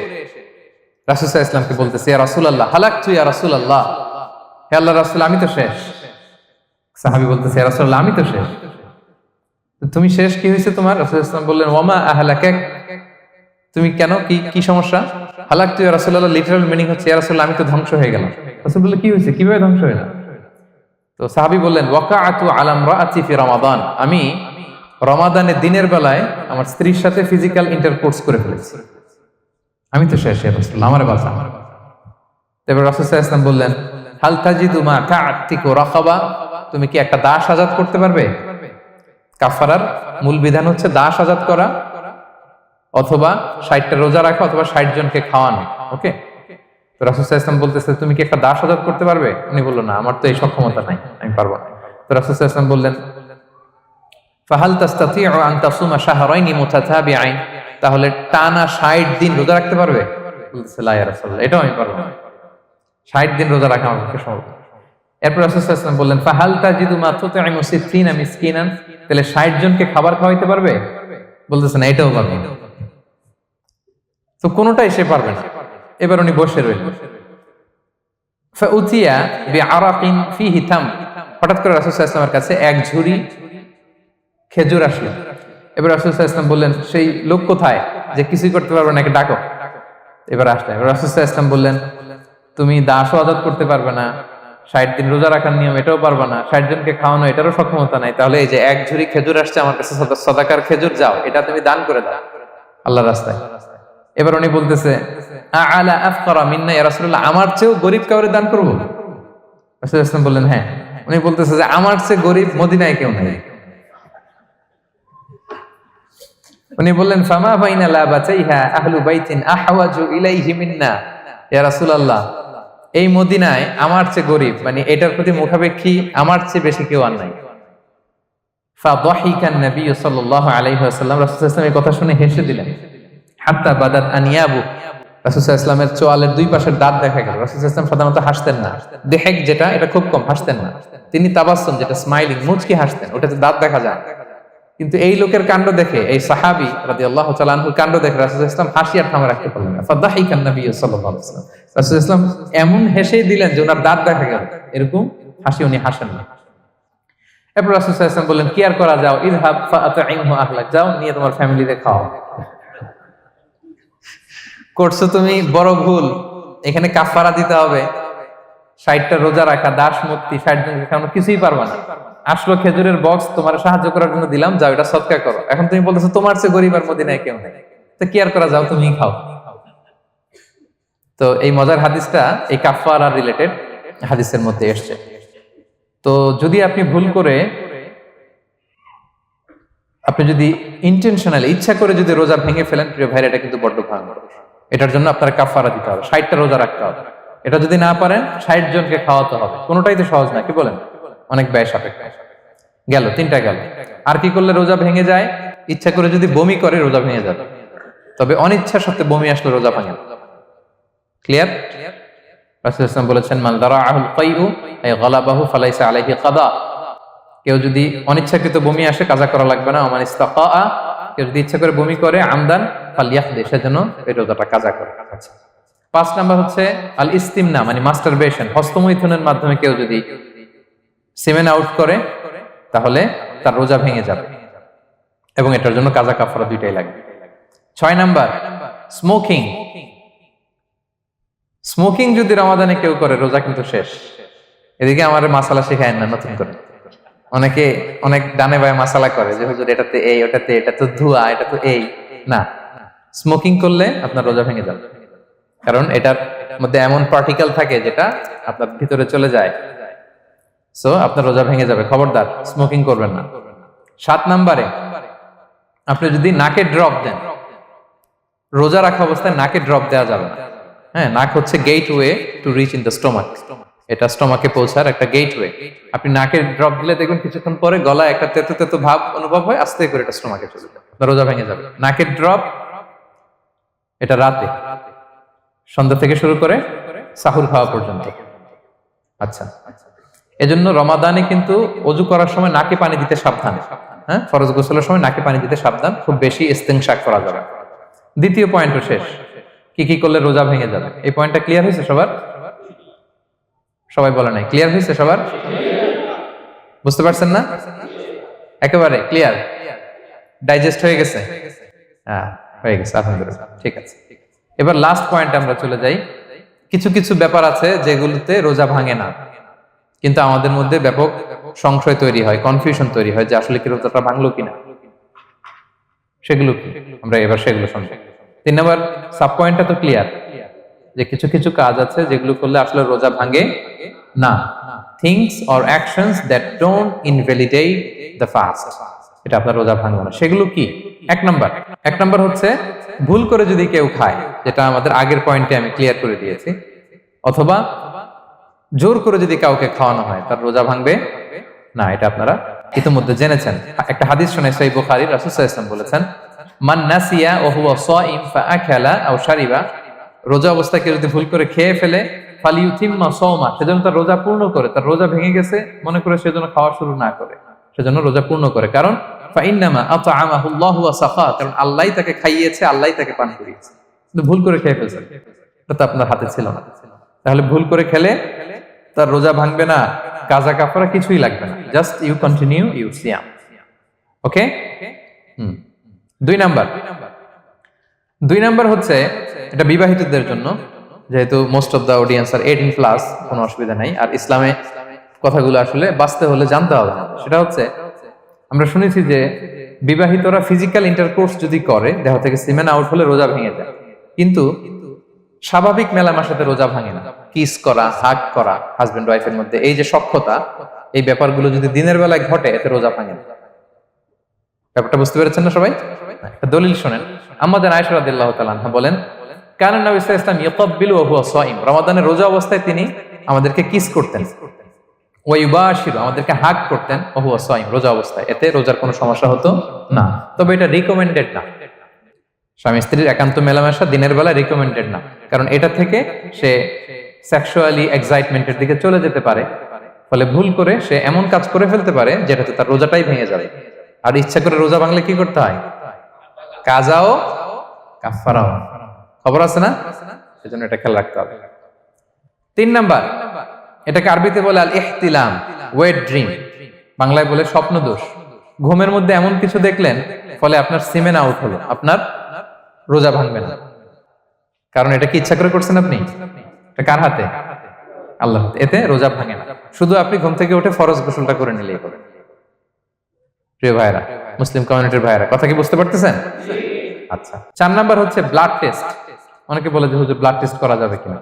রাসূল সাল্লাল্লাহু আলাইহি ওয়াসাল্লামকে বলতেছে, ইয়া রাসূলুল্লাহ হালাকতু ইয়া রাসূলুল্লাহ, হে আল্লাহর রাসূল আমি তো শেষ। সাহাবী বলতেছে, ইয়া রাসূলুল্লাহ আমি তো শেষ। তুমি শেষ, কি হয়েছে তোমার? রাসূল সাল্লাল্লাহু আলাইহি ওয়াসাল্লাম বললেন, ওয়ামা আহলাকাক, তুমি কেন, কি সমস্যা? হালাকতু ইয়া রাসূলুল্লাহ লিটারাল মিনিং হচ্ছে, ইয়া রাসূলুল্লাহ আমি তো ধ্বংস হয়ে গেলাম। রাসূল বললেন, কি হয়েছে, কিভাবে ধ্বংস হইলাম? তো সাহাবী বললেন, ওয়াকাআতু আলা ইমরাআতি ফি রমাদান, আমি রমাদানের দিনের বেলায় আমার স্ত্রীর সাথে ফিজিক্যাল ইন্টারকোর্স করে ফেলেছি, আমি তো শেষ, ইয়া রাসূলুল্লাহ আমারে বাঁচান। তারপর রাসূল সাল্লাল্লাহু আলাইহি ওয়াসাল্লাম বললেন, হাল তাজিদু মা কা'তিকু রাকাবা, তুমি কি একটা দাস আজাদ করতে পারবে? কাফারার মূল বিধান হচ্ছে দাস আজাদ করা অথবা 60টা রোজা রাখা অথবা 60 জনকে খাওয়ানো। ওকে, তো রাসূল সাল্লাল্লাহু আলাইহি ওয়াসাল্লাম বলতেছে, তুমি কি একটা দাস আজাদ করতে পারবে? উনি বলল, না আমার তো এই সক্ষমতা নাই, আমি পারবো না। তো রাসূল সাল্লাল্লাহু আলাইহি ওয়াসাল্লাম বললেন, ফাহাল তাস্তাতিউ আন তাসুমা শাহরাইনি মুতাতাবিআইন, তাহলে টানা 60 দিন রোজা রাখতে পারবে? বলতেছে, লা ইয়া রাসূলুল্লাহ, এটাও আমি পারবো না, 60 দিন রোজা রাখা আমার পক্ষে সম্ভব। এরপর রাসূল সাল্লাল্লাহু আলাইহি ওয়াসাল্লাম বললেন, ফাহাল তাজিদু মা তুতঈমু 60 মিসকিনান, তাহলে 60 জনকে খাবার খাওয়াইতে পারবে? বলতেছে না, এটাও পারবে না। তো কোনোটাই সে পারবে না। এবার উনি বসে রইলেন। ফাউতিয়া বিআরাকিন ফিহি তাম, হঠাৎ করে রাসূল সাল্লাল্লাহু আলাইহি ওয়াসাল্লামের কাছে এক ঝুড়ি খেজুর আসলো। এবার রাসূল সাল্লাল্লাহু আলাইহি ওয়াসাল্লাম বললেন, সেই লোক কোথায় যে কিছুই করতে পারবে না, একে ডাকো। এবার আসলে এবার রাসূল সাল্লাল্লাহু আলাইহি ওয়াসাল্লাম বললেন, তুমি দাসও আজাদ করতে পারবে না, 60 দিন রোজা রাখার নিয়ম এটাও পারবে না, 60 জনকে খাওয়ানো এটারও সক্ষমতা নাই, তাহলে এই যে এক ঝুড়ি খেজুর আসছে আমার কাছে, সাদাকার খেজুর, যাও এটা তুমি দান করে দাও আল্লাহর রাস্তায়। এবার উনি বলতেছে, আলা আফকারা মিন্না ইয়া রাসূলুল্লাহ, আমার চেয়েও গরীব কাউরে দান করব? রাসূল সাল্লাল্লাহু আলাইহি ওয়াসাল্লাম বললেন, হ্যাঁ। উনি বলতেছে যে আমার চেয়ে গরীব মদিনায় কেউ নাই। উনি বললেন, ফামা বাইনা লাবাতাইহা আহলু বাইতিন আহওয়াজু ইলাইহি মিন্না ইয়া রাসূলুল্লাহ, এই মদিনায় আমার চেয়ে গরীব, মানে এটার প্রতি মুখাপেক্ষী আমার চেয়ে বেশি কেউ আর নাই। ফাদাহিকান নবী সাল্লাল্লাহু আলাইহি ওয়াসাল্লাম, রাসূল সাল্লাল্লাহু আলাইহি ওয়াসাল্লাম এই কথা শুনে হেসে দিলেন। হাত্তা বাদাত আনিয়াবু, রাসূল সাল্লাল্লাহু আলাইহি ওয়াসাল্লামের চোয়ালের দুই পাশের দাঁত দেখা গেল। রাসূল সাল্লাল্লাহু আলাইহি ওয়াসাল্লাম সাধারণত হাসতেন না, দেহেক যেটা এটা খুব কম হাসতেন না, তিনি তাবাসসুম যেটা স্মাইলিং মুচকি হাসতেন, ওটাতে দাঁত দেখা যায়। কিন্তু এই লোকের কাণ্ড দেখে, এই সাহাবী রাদিয়াল্লাহু তাআলা আনহুর কাণ্ড দেখে রাসূল সাল্লাল্লাহু আলাইহি ওয়াসাল্লাম হাসি আর থামে রাখতে পারলেন না। ফাদাহিকান নবী সাল্লাল্লাহু আলাইহি ওয়াসাল্লাম, রাসূল সাল্লাল্লাহু আলাইহি ওয়াসাল্লাম এমন হেসেই দিলেন যে ওনার দাঁত দেখা গেল, এরকম হাসি উনি হাসেন না। এরপর রাসূল সাল্লাল্লাহু আলাইহি ওয়াসাল্লাম বললেন, কি আর করা, যাও, ইযহাব ফাআতঈমহু আহলাক, যাও নিয়ে তোমার ফ্যামিলিতে খাও। করছো তুমি বড় ভুল, এখানে কাফারা দিতে হবে, 60টা রোজা রাখা, দাস মুক্তি, 60 জনকে খাওয়ানো, কিছুই পারবা না। আসলো খেজুরের বক্স, তোমার সাহায্য করার জন্য দিলাম, যাও এটা সদকা করো। এখন তুমি বলতেছো তোমার চেয়ে গরীব আর মদিনায় কেউ নেই, তো কি আর করা, যাও তুমি খাও। তো এই মজার হাদিসটা এই কাফারা রিলেটেড হাদিসের মধ্যে এসছে। তো যদি আপনি ভুল করে, আপনি যদি ইন্টেনশনালি ইচ্ছা করে যদি রোজা ভেঙে ফেলেন, প্রিয় ভাইরা, এটা কিন্তু বড্ড ভয়ঙ্কর। এটার জন্য আপনার কাফারা দিতে হবে, 60টা রোজা রাখতে হবে। এটা যদি না পারেন 60 জনকে খাওয়াতে হবে। কোনোটাই তো সহজ না, কি বলেন? অনেক ব্যয় সাপেক্ষ। গেল 3টা গেল। আর কি করলে রোজা ভেঙে যায়? ইচ্ছা করে যদি বমি করে রোজা ভেঙে যাবে, তবে অনিচ্ছা সত্ত্বে বমি আসলে রোজা ভাঙে। ক্লিয়ার? রাসূল সাল্লাল্লাহু আলাইহি ওয়াসাল্লাম বলেছেন, মান দারাআহুল কাইউ আই গালাবাহু ফালাইসা আলাইহি কাদা, কেউ যদি অনিচ্ছাকৃত বমি আসে কাজা করা লাগবে না। ওমান ইস্তাকা, কেউ যদি ইচ্ছা করে বমি করে আমদান ফালইয়াকদি, সেজন্য এই রোজাটা কাজা করে। আচ্ছা, 5 নাম্বার হচ্ছে আল ইস্তিমনা, মানে মাস্টারবেশন, হস্তমৈথুনের মাধ্যমে কেউ যদি সিমেন আউট করে তাহলে তার রোজা ভেঙে যাবে, এবং এটার জন্য কাজা কাফারা দুইটাই লাগবে। 6 নাম্বার স্মোকিং। স্মোকিং যদি রমাদানে কেউ করে, রোজা কিন্তু শেষ। এদিকে আমার মাসালা শেখায় না নতুন করে, অনেকে অনেক ডানে বায়ে মাসালা করে যে হুজুর এটাতে এই, ওটাতে এটা তো ধোঁয়া, এটা তো এই না। স্মোকিং করলে আপনার রোজা ভেঙে যাবে, কারণ এটার মধ্যে এমন পার্টিকেল থাকে যেটা আপনার ভিতরে চলে যায়, সো আপনার রোজা ভেঙে যাবে। খবরদার স্মোকিং করবেন না। 7 নাম্বারে আপনি যদি নাকে ড্রপ দেন, রোজা রাখা অবস্থায় নাকে ড্রপ দেওয়া যাবে না। হ্যাঁ, নাক হচ্ছে gateway to reach in the stomach, এটা স্টোমাকে পৌঁছার একটা গেটওয়ে। আপনি নাকে ড্রপ দিলে দেখবেন কিছুক্ষণ পরে গলায় একটা তেতো তেতো ভাব অনুভব হয়, আস্তে করে এটা স্টোমাকে চলে যাবে, রোজা ভেঙে যাবে। নাকের ড্রপ এটা রাতে, সন্ধ্যা থেকে শুরু করে সাহুর খাওয়া পর্যন্ত। আচ্ছা, এজন্য রমাদানে কিন্তু অজু করার সময় নাকে পানি দিতে সাবধান। হ্যাঁ, ফরজ গোসলের সময় নাকে পানি দিতে সাবধান, খুব বেশি ইস্তেনশাক করা যাবে। দ্বিতীয় পয়েন্টও শেষ, কি কি করলে রোজা ভেঙে যাবে। এই পয়েন্টটা ক্লিয়ার হয়েছে সবার? সবাই বলে নাই, ক্লিয়ার হয়েছে সবার? বুঝতে পারছেন না? একেবারে ক্লিয়ার, ডাইজেস্ট হয়ে গেছে? হ্যাঁ, হয়ে গেছে, আলহামদুলিল্লাহ, ঠিক আছে। এবার লাস্ট পয়েন্ট আমরা চলে যাই। কিছু কিছু ব্যাপার আছে যেগুলোতে রোজা ভাঙে না, কিন্তু আমাদের মধ্যে ব্যাপক সংশয় তৈরি হয়, কনফিউশন তৈরি হয় যে আসলে কি রোজাটা ভাঙলো কিনা। সেগুলো কি, আমরা এবার সেগুলো শুনবো। 3 নম্বর সাব পয়েন্টটা তো ক্লিয়ার, যে কিছু কিছু কাজ আছে যেগুলো করলে আসলে রোজা ভাঙে না। Things or actions that don't invalidate the fast, এটা আপনার রোজা ভাঙবে না। সেগুলো কি? 1 নাম্বার হচ্ছে ভুল করে যদি কেউ খায়, যেটা আমাদের আগের পয়েন্টে আমি ক্লিয়ার করে দিয়েছি, অথবা জোর করে যদি কাউকে খাওয়ানো হয়, তার রোজা ভাঙবে না, এটা আপনারা ইতিমধ্যে জেনেছেন। একটা হাদিস শুনে সহিহ বুখারী, রাসূল সাল্লাল্লাহু আলাইহি ওয়াসাল্লাম বলেছেন, মান নাসিয়া ওয়া হুয়া সাইম ফাআকালা আও শারিবা রোজা অবস্থায় কেউ যদি ভুল করে খেয়ে ফেলে ফালিউতিম্মা সাওমা, সেজন্য তার রোজা পূর্ণ করে, তার রোজা ভেঙে গেছে মনে করে সেজন্য খাওয়া শুরু না করে, সেজন্য রোজা পূর্ণ করে। কারণ ফাইন্নামা আতআমাহুল্লাহু ওয়া সাফা, কারণ আল্লাহই তাকে খাইয়েছে, আল্লাহই তাকে পান করিয়েছে। কিন্তু ভুল করে খেয়ে ফেলছে, এটা তো আপনার হাতে ছিল না। তাহলে ভুল করে খেলে তার রোজা ভাঙবে না, কাজা কাফারা কিছুই লাগবে না, জাস্ট ইউ কন্টিনিউ ইউ সিয়াম। ওকে। দুই নাম্বার হচ্ছে, এটা বিবাহিতদের জন্য, যেহেতু মোস্ট অফ দা অডিয়েন্স আর 18+, কোনো অসুবিধা নাই। আর ইসলামে কথাগুলো আসলে বাঁচতে হলে জানতে হবে না। সেটা হচ্ছে, আমরা শুনেছি যে বিবাহিতরা ফিজিক্যাল ইন্টারকোর্স যদি করে, দেহ থেকে সিমেন আউট হলে রোজা ভেঙে যায়, কিন্তু স্বাভাবিক মেলামেশার সাথে রোজা ভাঙে না। কিস করা, হাগ করা হাজবেন্ড ওয়াইফের মধ্যে, এই যে সখ্যতা, এই ব্যাপারগুলো যদি দিনের বেলায় ঘটে, এতে রোজা ভাঙে না। ব্যাপারটা বুঝতে পেরেছেন না সবাই? একটা দলিল শোনেন। আম্মাজান আয়েশা রাদিয়াল্লাহু তাআলা আনহা বলেন, কানা নবী সাল্লাল্লাহু আলাইহি ওয়াসাল্লাম ইয়াকাব্বিলু ওয়া হুয়া সাইম, রমাদানের রোজা অবস্থায় তিনি আমাদেরকে কিস করতেন, ওয়া ইউবাশিরু, আমাদেরকে হাগ করতেন, ওয়া হুয়া সাইম, রোজা অবস্থায়। এতে রোজার কোনো সমস্যা হতো না। তবে এটা রিকমেন্ডেড না। স্বামী স্ত্রীর একান্ত মেলামেশা দিনের বেলা রিকমেন্ডেড না, কারণ এটা থেকে সে সেক্সুয়ালি এক্সাইটমেন্টের দিকে চলে যেতে পারে। ফলে ভুল করে সে এমন কাজ করে ফেলতে পারে যেটাতে তার রোজাটাই ভেঙে যাবে। আর ইচ্ছা করে রোজা ভাঙলে কি করতে হয়? কাজাও কাফারাও। খবর আছে না? সেজন্য এটা খেয়াল রাখতে হবে। 3 নাম্বার, এটাকে আরবিতে বলে আল ইহতিলাম, ওয়েট ড্রিম, বাংলায় বলে স্বপ্ন দোষ। ঘুমের মধ্যে এমন কিছু দেখলেন, ফলে আপনার সিমেন আউট হলো, আপনার রোজা ভাঙবে না। কারণ এটা কি ইচ্ছা করে করছেন আপনি? এটা কার হাতে? আল্লাহর হাতে। এতে রোজা ভাঙে না। শুধু আপনি ঘুম থেকে উঠে ফরজ গোসলটা করে নিলেই হবে। প্রিয় ভাইরা, মুসলিম কমিউনিটির ভাইরা, কথা কি বুঝতে পারতেছেন? আচ্ছা। 4 নাম্বার হচ্ছে ব্লাড টেস্ট। অনেকে বলে যে হুজুর ব্লাড টেস্ট করা যাবে কিনা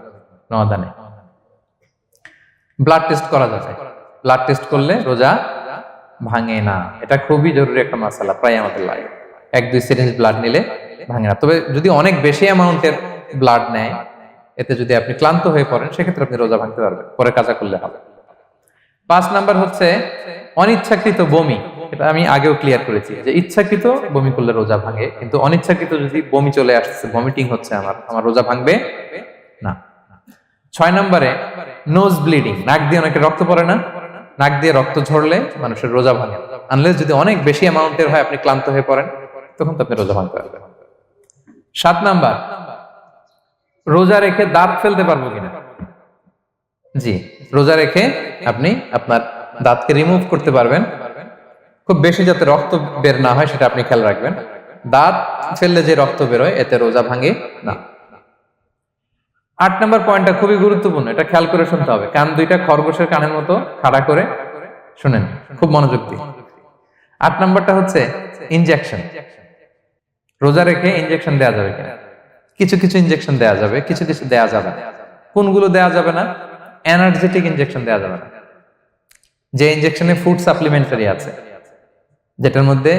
রমাদানে? ব্লাড টেস্ট করা যাবে। ব্লাড টেস্ট করলে রোজা ভাঙে না। এটা খুবই জরুরি একটা মাসালা, প্রায় আমাদের লাগে। 1-2 সিরিঞ্জ ব্লাড নিলে ভাঙে না। তবে যদি অনেক বেশি অ্যামাউন্টের ব্লাড নেয়, এতে যদি আপনি ক্লান্ত হয়ে পড়েন, সেক্ষেত্রে আপনি রোজা ভাঙতে পারবেন, পরে কাজা করলে হবে। 5 নাম্বার হচ্ছে অনিচ্ছাকৃত বমি। এটা আমি আগেও ক্লিয়ার করেছি যে ইচ্ছাকৃত বমি করলে রোজা ভাঙে, কিন্তু অনিচ্ছাকৃত যদি বমি চলে আসছে, ভমিটিং হচ্ছে, আমার রোজা ভাঙবে না। 6 নম্বরে নোজ ব্লিডিং, নাক দিয়ে অনেকে রক্ত পড়ে না, নাক দিয়ে রক্ত ঝরলে মানুষের রোজা ভাঙে, আনলেস যদি অনেক বেশি অ্যামাউন্টের হয়, আপনি ক্লান্ত হয়ে পড়েন, তখন তো আপনি রোজা ভাঙতে পারবেন। 7 নাম্বার, রোজা রেখে দাঁত ফেলতে পারবো কিনা? জি, রোজা রেখে আপনি আপনার দাঁতকে রিমুভ করতে পারবেন, খুব বেশি যাতে রক্ত বের না হয় সেটা আপনি খেয়াল রাখবেন। দাঁত ফেললে যে রক্ত বেরোয়, এতে রোজা ভাঙে না। 8 নম্বর পয়েন্টটা খুবই গুরুত্বপূর্ণ, এটা খেয়াল করে শুনতে হবে। কান দুইটা খরগোশের কানের মতো খাড়া করে শুনেন, খুব মনোযোগ দিয়ে। 8 নম্বরটা হচ্ছে ইনজেকশন। রোজা রেখে ইনজেকশন দেওয়া যাবে কিনা? কিছু কিছু ইনজেকশন দেওয়া যাবে, কিছু কিছু দেওয়া যাবে না। কোনগুলো দেওয়া যাবে না? এনার্জেটিক ইনজেকশন দেওয়া যাবে না। যে ইনজেকশনে ফুড সাপ্লিমেন্টারি আছে, যেটার মধ্যে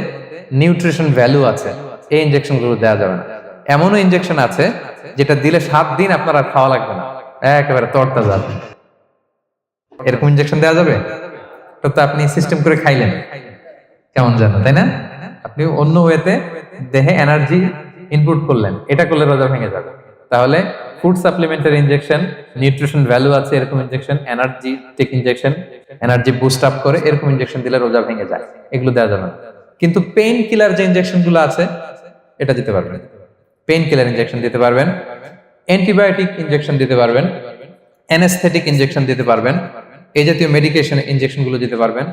নিউট্রিশন ভ্যালু আছে, এই ইনজেকশন গুলো দেওয়া যাবে না। এমনও ইনজেকশন আছে যেটা দিলে 7 দিন আপনার আর খাওয়া লাগবে না, একেবারে তরতাজা। এরকম ইনজেকশন দেওয়া যাবে? তো আপনি সিস্টেম করে খাইলেন, কেমন জানো, তাই না? আপনি অন্য ওয়েতে দেহে এনার্জি ইনপুট করলেন, এটা করলে রোজা ভেঙে যাবে। তাহলে food supplementary injection, nutrition value আছে এরকম injection, energetic injection, energy boost up করে এরকম ইনজেকশন দিলে রোজা ভেঙে যায়, এগুলো দেওয়া যাবে না। কিন্তু পেইন কিলার যে ইনজেকশন গুলো আছে, এটা দিতে পারবেন। পেইন কিলার ইনজেকশন দিতে পারবেন, অ্যান্টিবায়োটিক ইনজেকশন দিতে পারবেন, অ্যানেস্থেটিক ইনজেকশন দিতে পারবেন, এই জাতীয় মেডিকেশন ইনজেকশন গুলো দিতে পারবেন।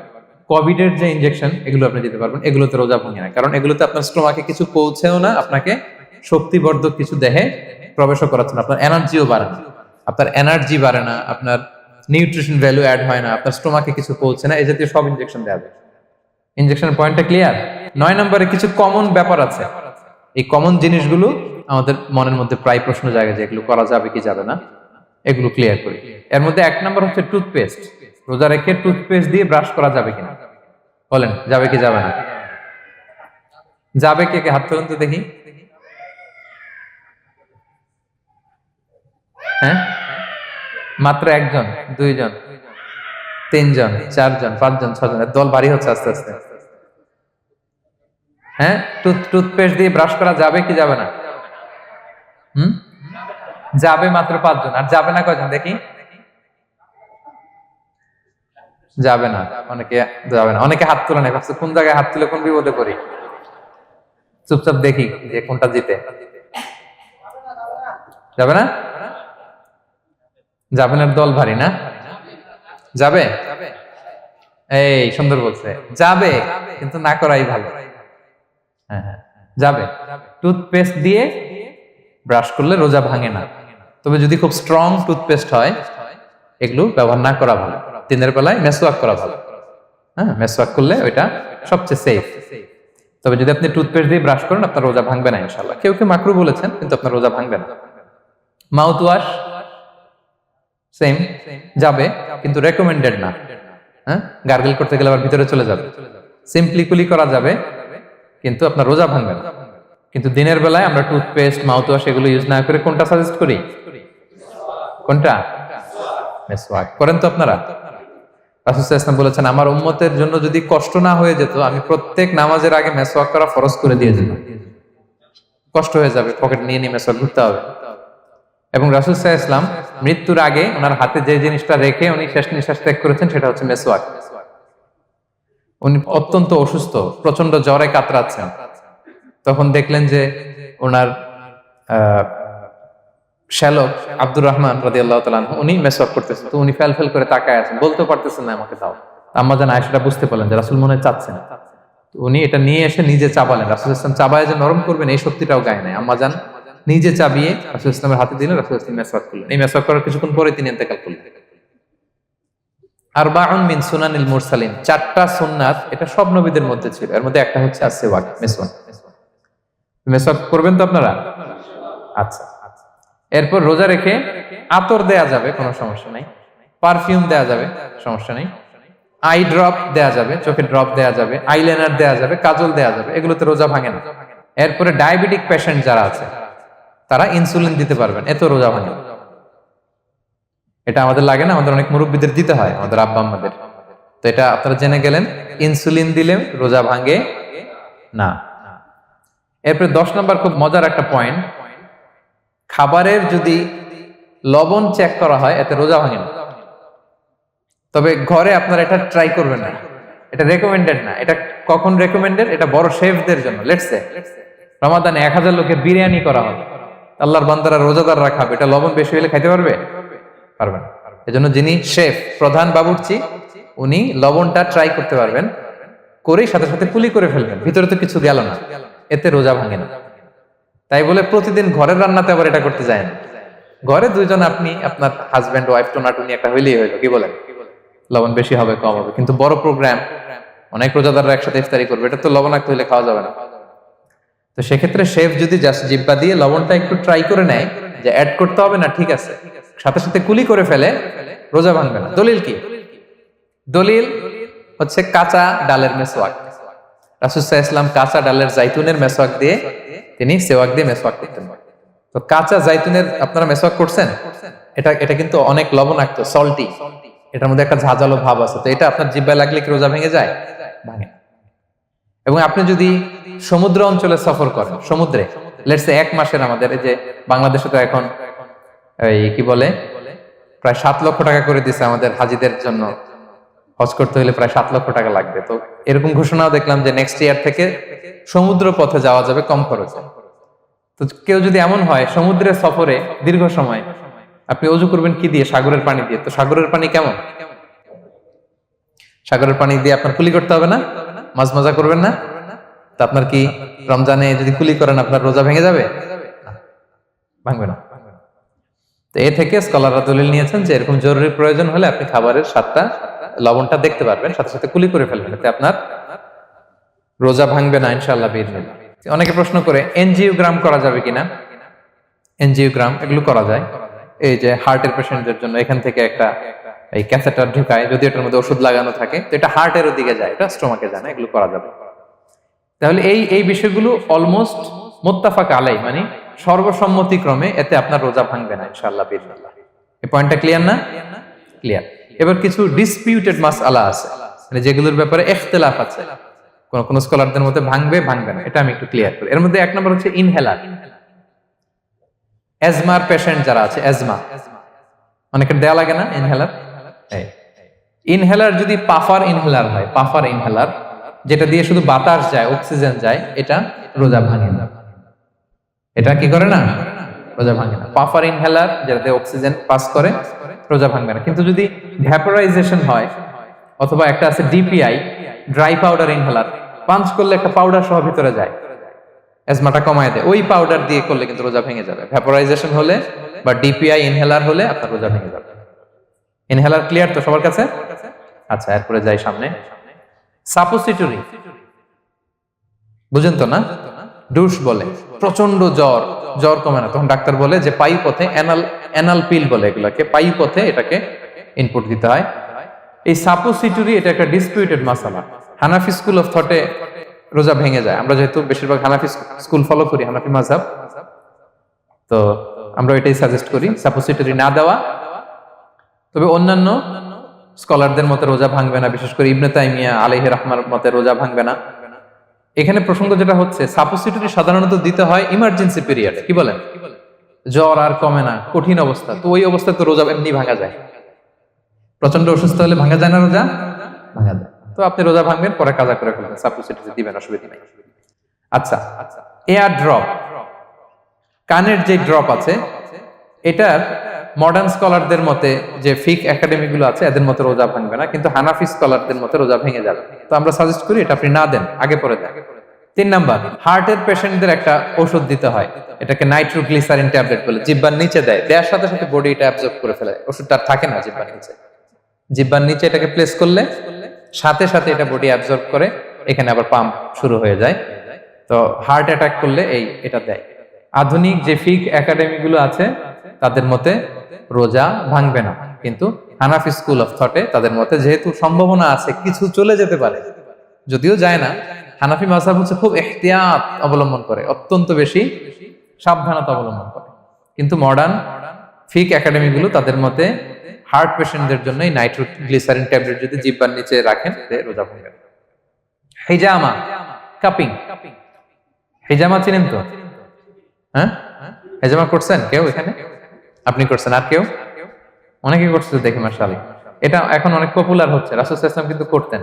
কোভিডের যে ইনজেকশন, এগুলো আপনি দিতে পারবেন। এগুলোতে রোজা ভাঙে না, কারণ এগুলোতে আপনার স্টোমাকে কিছু পৌঁছেও না, আপনাকে শক্তিবর্ধক কিছু দেহে প্রবেশও করাচ্ছে না, আপনার এনার্জিও বাড়ে না, আপনার এনার্জি বাড়ে না, আপনার নিউট্রিশন ভ্যালু অ্যাড হয় না, আপনার স্টোমাকে কিছু পৌঁছে না, এই জাতীয় সব ইনজেকশন দেওয়া যায়। ইনজেকশনের পয়েন্টটা ক্লিয়ার? 9 নম্বরে কিছু কমন ব্যাপার আছে, এই কমন জিনিসগুলো আমাদের মনের মধ্যে প্রায় প্রশ্ন জাগে যে এগুলো করা যাবে কি যাবে না, এগুলো ক্লিয়ার করি। এর মধ্যে 1 নম্বর হচ্ছে টুথপেস্ট। রোজা রেখে টুথপেস্ট দিয়ে ব্রাশ করা যাবে কিনা? বলেন, যাবে কি যাবে না? যাবে, কে কে হাত তুলুন তো দেখি। হ্যাঁ, মাত্র 1 জন, 2 জন, 3 জন, 4 জন, 5 জন, 6 জন, দল ভারী হচ্ছে আস্তে আস্তে। হ্যাঁ, টুথপেস্ট দিয়ে ব্রাশ করা যাবে কি যাবে না? যাবে মাত্র 5 জন, আর যাবে না কয়জন দেখি? যাবে না, অনেকে যাবে না, অনেকে হাত তুলে নেই, ভাবছে কোন জায়গায় হাত তুলে কোন বিপদে পড়ি। চুপচাপ দেখি যে কোনটা জিতে। যাবে না? যাবে না, দল ভারী না? যাবে? এই সুন্দর বলছে, যাবে কিন্তু না করাই ভালো। হ্যাঁ হ্যাঁ, যাবে। টুথপেস্ট দিয়ে ব্রাশ করলে রোজা ভাঙে না, তবে যদি খুব স্ট্রং টুথপেস্ট হয় এগুলো ব্যবহার না করা ভালো। দিনের বেলায় মেসওয়াক করা ভালো। হ্যাঁ, মেসওয়াক করলে ওইটা সবচেয়ে সেফ। তবে যদি আপনি টুথপেস্ট দিয়ে ব্রাশ করেন আপনার রোজা ভাঙবে না ইনশাআল্লাহ। কেউ কেউ মাকরু বলেছেন, কিন্তু আপনার রোজা ভাঙবে না। মাউথ ওয়াশ সেম, যাবে কিন্তু রেকমেন্ডেড না। হ্যাঁ, গার্গল করতে গেলে আবার ভিতরে চলে যাবে। সিম্পলি কুলি করা যাবে কিন্তু আপনার রোজা ভাঙবে না। কিন্তু দিনের বেলায় আমরা টুথপেস্ট, মাউথ ওয়াশ এগুলো ইউজ না করে কোনটা সাজেস্ট করি? কোনটা? মেসওয়াক করেন তো আপনারা? রাসূল সাল্লাল্লাহু আলাইহি ওয়াসাল্লাম বলেছেন, আমার উম্মতের জন্য যদি কষ্ট না হয়ে যেত আমি প্রত্যেক নামাজের আগে মেসওয়াক করা ফরজ করে দিয়ে যেতাম। কষ্ট হয়ে যাবে, পকেট নিয়ে নিয়ে মেসওয়াক ঘুরতে হবে। এবং রাসূল সাল্লাল্লাহু আলাইহি ওয়াসাল্লাম মৃত্যুর আগে ওনার হাতে যে জিনিসটা রেখে উনি শেষ নিঃশ্বাস ত্যাগ করেছেন সেটা হচ্ছে মেসওয়াক। উনি অত্যন্ত অসুস্থ, প্রচন্ড জ্বরে কাতরাচ্ছেন, তখন দেখলেন যে ওনার শ্যালক আব্দুর রহমান রাদিয়াল্লাহু তাআলা আনহু উনি মেসওয়াক করতেছেন, তো উনি ফেল করে তাকায় আছেন, বলতে পারতেছেন না আমাকে দাও। আম্মা জান আয়েশা বুঝতে পারলেন যে রাসূল মনে হয় চাচ্ছেন, তো উনি এটা নিয়ে এসে নিজে চাবালেন। রাসূল সাল্লাল্লাহু আলাইহি ওয়াসাল্লাম চাবায় যে নরম করবেন এই শক্তিটাও গায়ে নাই। আম্মা জান নিজে চাবিয়ে রাসূল সাল্লাল্লাহু আলাইহি ওয়াসাল্লামের হাতে দিলেন, রাসূল সাল্লাল্লাহু আলাইহি ওয়াসাল্লাম মেসওয়াক করলেন। এই মেসওয়াক করার কিছুক্ষণ পরে তিনি ইন্তেকাল করলেন। আরবাউন মিন সুনানিল মুরসালিন, 4টা সুন্নাত, এটা সব নবীদের মধ্যে ছিল, এর মধ্যে একটা হচ্ছে আসওয়াক, মেসওয়াক। মেসওয়াক করবেন তো আপনারা? আচ্ছা। এরপর রোজা রেখে আতর দেয়া যাবে, কোনো সমস্যা নাই। পারফিউম দেয়া যাবে, সমস্যা নেই। আই ড্রপ দেয়া যাবে, চোখে ড্রপ দেয়া যাবে, আইলাইনার দেয়া যাবে, কাজল দেয়া যাবে, এগুলোতে রোজা ভাঙে না। এরপরে ডায়াবেটিক পেশেন্ট যারা আছে তারা ইনসুলিন দিতে পারবেন, এত রোজা ভাঙে না। এটা আমাদের লাগে না, আমাদের অনেক মুরব্বীদের দিতে হয়, আমাদের আব্বা আম্মাদের। তো এটা আপনারা জেনে গেলেন, ইনসুলিন দিলে রোজা ভাঙে না। এরপরে 10 নম্বর খুব মজার একটা পয়েন্ট, খাবারের যদি লবণ চেক করা হয় এতে রোজা ভাঙে না। তবে ঘরে আপনারা এটা ট্রাই করবেন না, এটা রেকমেন্ডেড না। এটা কখন রেকমেন্ডেড? এটা বড় শেফদের জন্য। লেটস সে রমাদানে 1000 লোকের বিরিয়ানি করা হবে, আল্লাহর বান্দারা রোজাদাররা খাবে, এটা লবণ বেশি হলে খাইতে পারবে? পারবে না। এজন্য যিনি শেফ, প্রধান বাবুর্চি, উনি লবণটা ট্রাই করতে পারবেন, করেই সাথে সাথে কুলি করে ফেলবেন, ভিতরে তো কিছু গেল না, এতে রোজা ভাঙে না। তাই বলে প্রতিদিন ঘরের রান্নাতে আবার এটা করতে যায় না। ঘরে দুইজন, আপনি আপনার হাজবেন্ড ওয়াইফ টোনাটুনি একটা হইলেই হইলো, কি বলেন? লবণ বেশি হবে কম হবে, কিন্তু বড় প্রোগ্রাম, অনেক রোজাদাররা একসাথে ইফতারি করবে, এটা তো লবণাক্ত হইলে খাওয়া যাবে না। তো সেক্ষেত্রে শেফ যদি জাস্ট জিব্বা দিয়ে লবণটা একটু ট্রাই করে নেয় যে অ্যাড করতে হবে না, ঠিক আছে, সাথে সাথে কুলি করে ফেলে, রোজা ভাঙবে না। দলিল কি? দলিল হচ্ছে কাঁচা ডালের মেসওয়াক। রাসূল সাল্লাল্লাহু আলাইহি ওয়াসাল্লাম কাঁচা ডালের জাইতুনের মেসওয়াক দিয়ে তিনি সেওয়াক দিয়ে মেসওয়াক করতেন। তো কাঁচা জাইতুনের আপনারা মেসওয়াক করছেন, এটা কিন্তু অনেক লবণাক্ত, সল্টি, এটার মধ্যে একটা ঝাঁঝালো ভাব আছে। তো এটা আপনার জিহ্বায় লাগলে কি রোজা ভেঙে যায়? ভাঙে। এবং আপনি যদি সমুদ্র অঞ্চলে সফর করেন, সমুদ্রে লেটস সে 1 মাসের, আমাদের এই যে বাংলাদেশে তো এখন এই কি বলে প্রায় 7 লক্ষ টাকা করে দিছে আমাদের হাজিদের জন্য, হজ করতে হলে প্রায় 7 লক্ষ টাকা লাগবে। তো এরকম ঘোষণাও দেখলাম যে নেক্সট ইয়ার থেকে সমুদ্র পথে যাওয়া যাবে কম খরচে। তো কেউ যদি এমন হয় সমুদ্রের সফরে দীর্ঘ সময়, আপনি ওযু করবেন কি দিয়ে? সাগরের পানি দিয়ে। তো সাগরের পানি কেমন? সাগরের পানি দিয়ে আপনার কুলি করতে হবে না? মাছ মজা করবেন না? তো আপনার কি রমজানে যদি কুলি করেন আপনার রোজা ভেঙে যাবে? ভাঙবে না। তো এ থেকে স্কলাররা দলিল নিয়েছেন যে এরকম জরুরি প্রয়োজন হলে আপনি খাবারের স্বাদটা, লবণটা দেখতে পারবেন, সাথে সাথে কুলি করে ফেলবেন, এতে আপনার রোজা ভাঙবে না ইনশাআল্লাহ বিইজনিল্লাহ। অনেকে প্রশ্ন করে এনজিওগ্রাম করা যাবে কিনা? এনজিওগ্রাম এগুলো করা যায়। এই যে হার্টের পেশেন্টদের জন্য এখান থেকে একটা এই ক্যাথেটার ঢুকায়, যদি এটার মধ্যে ওষুধ লাগানো থাকে, তো এটা হার্টের দিকে যায়, এটা স্টোমাকে যায় না, এগুলো করা যাবে। তাহলে এই বিষয়গুলো অলমোস্ট মুত্তাফাক আলাই, মানে সর্বসম্মতিক্রমে, এতে আপনার রোজা ভাঙবে না ইনশাআল্লাহ বিইজনিল্লাহ। এই পয়েন্টটা ক্লিয়ার না? ক্লিয়ার। এবার কিছু ডিসপিউটেড মাসআলা আছে, মানে যেগুলোর ব্যাপারে ইখতিলাফ আছে, কোন স্কলারদের মধ্যে ভাঙবে ভাঙবে না, এটা আমি একটু ক্লিয়ার করি। এর মধ্যে 1 নম্বর হচ্ছে ইনহেলার। এজমার পেশেন্ট যারা আছে, এজমা অনেকের দেয়া লাগে না ইনহেলার, ইনহেলার যদি পাফার ইনহেলার হয়, পাফার ইনহেলার যেটা দিয়ে শুধু বাতাস যায়, অক্সিজেন যায়, এটা রোজা ভাঙে না। এটা কি করে না? রোজা ভাঙে না। পাফার ইনহেলার যেটা দিয়ে অক্সিজেন পাস করে, রোজা ভাঙবে না। কিন্তু যদি ভ্যাপোরাইজেশন হয়, অথবা একটা আছে DPI, dry powder inhaler, punch করলে একটা পাউডার সহ ভিতরে যায়, এজমাটা কমায় দেয়, ওই পাউডার দিয়ে করলে কিন্তু রোজা ভেঙে যাবে। ভ্যাপোরাইজেশন হলে বা ডিপিআই ইনহেলার হলে আপনার রোজা ভেঙে যাবে। ইনহেলার ক্লিয়ার তো সবার কাছে? আচ্ছা, এরপরে যাই সামনে। সাপোসিটরি বুঝেন তো না? ডুশ বলে, প্রচন্ড জ্বর কমে না, তখন ডাক্তার বলে যে পায়ু পথে, অ্যানাল পিল বলে এগুলাকে, পায়ু পথে এটাকে ইনপুট দিতে হয়। এই সাপোসিটরি এটা একটা ডিসপিউটেড মাসালা। হানাফি স্কুল অফ থটে রোজা ভেঙে যায়। আমরা যেহেতু বেশিরভাগ হানাফি স্কুল ফলো করি, হানাফি মাযহাব, তো আমরা এটাই সাজেস্ট করি সাপোসিটরি না দেওয়া। তবে অন্যান্য স্কলারদের মতে রোজা ভাঙবে না, বিশেষ করে ইবনে তাইমিয়া আলাইহি রাহমার মতে রোজা ভাঙবে না। এখানে প্রসঙ্গ যেটা হচ্ছে, সাপোসিটরি সাধারণত দিতে হয় ইমার্জেন্সি পিরিয়ডে। কি বলেন? জ্বর আর কমে না, কঠিন অবস্থা, তো ওই অবস্থায় তো রোজা এমনি ভাঙা যায়। প্রচন্ড অসুস্থ হলে ভাঙা যায় না রোজা? ভাঙা যায়। তো আপনি রোজা ভাঙবেন, পরে কাজা করে ফেলবেন, সাপোসিটরি দিবেন, অসুবিধা নেই। আচ্ছা, এয়ার ড্রপ, কানের যে ড্রপ আছে, এটার মডার্ন স্কলারদের মতে, যে ফিক একাডেমি গুলো আছে, এদের মতে রোজা ভাঙবে না, কিন্তু হানাফি স্কলারদের মতে রোজা ভেঙে যাবে। তো আমরা সাজেস্ট করি এটা আপনি না দেন, আগে পরে দেন। 3 নাম্বার, হার্টের পেশেন্টদের একটা ওষুধ দিতে হয়, এটাকে নাইট্রোগ্লিসারিন ট্যাবলেট বলে, জিহ্বার নিচে দেওয়ার সাথে সাথে বডি এটা অ্যাবজর্ব করে ফেলে, ওষুধটা আর থাকে না জিহ্বার নিচে। জিহ্বার নিচে এটাকে প্লেস করলে সাথে সাথে এটা বডি অ্যাবজর্ব করে, এখানে আবার পাম্প শুরু হয়ে যায়। তো হার্ট অ্যাটাক করলে এটা দেয়। আধুনিক যে ফিক একাডেমি গুলো আছে, তাদের মতে রোজা ভাঙবে না, কিন্তু হানাফি স্কুল অফ থটে তাদের মতে যেহেতু সম্ভাবনা আছে কিছু চলে যেতে পারে, যদিও যায় না, হানাফি মাযহাব হচ্ছে খুব ইহতিয়াত অবলম্বন করে, অত্যন্ত বেশি সাবধানতা অবলম্বন করে। কিন্তু মডার্ন ফিক একাডেমি গুলো তাদের মতে হার্ট পেশেন্টদের জন্য এই নাইট্রোগ্লিসারিন ট্যাবলেট যদি জিহ্বার নিচে রাখেন, রোজা ভাঙবে না। হিজামা, কাপিং, হিজামা চিনেন তো? হ্যাঁ, হিজামা করছেন কেউ এখানে? আপনি করছেন, আর কেউ? অনেকে করছে দেখি, মাশাআল্লাহ। এটা এখন অনেক পপুলার হচ্ছে, রাসূল সাল্লাল্লাহু আলাইহি ওয়াসাল্লাম কিন্তু করতেন।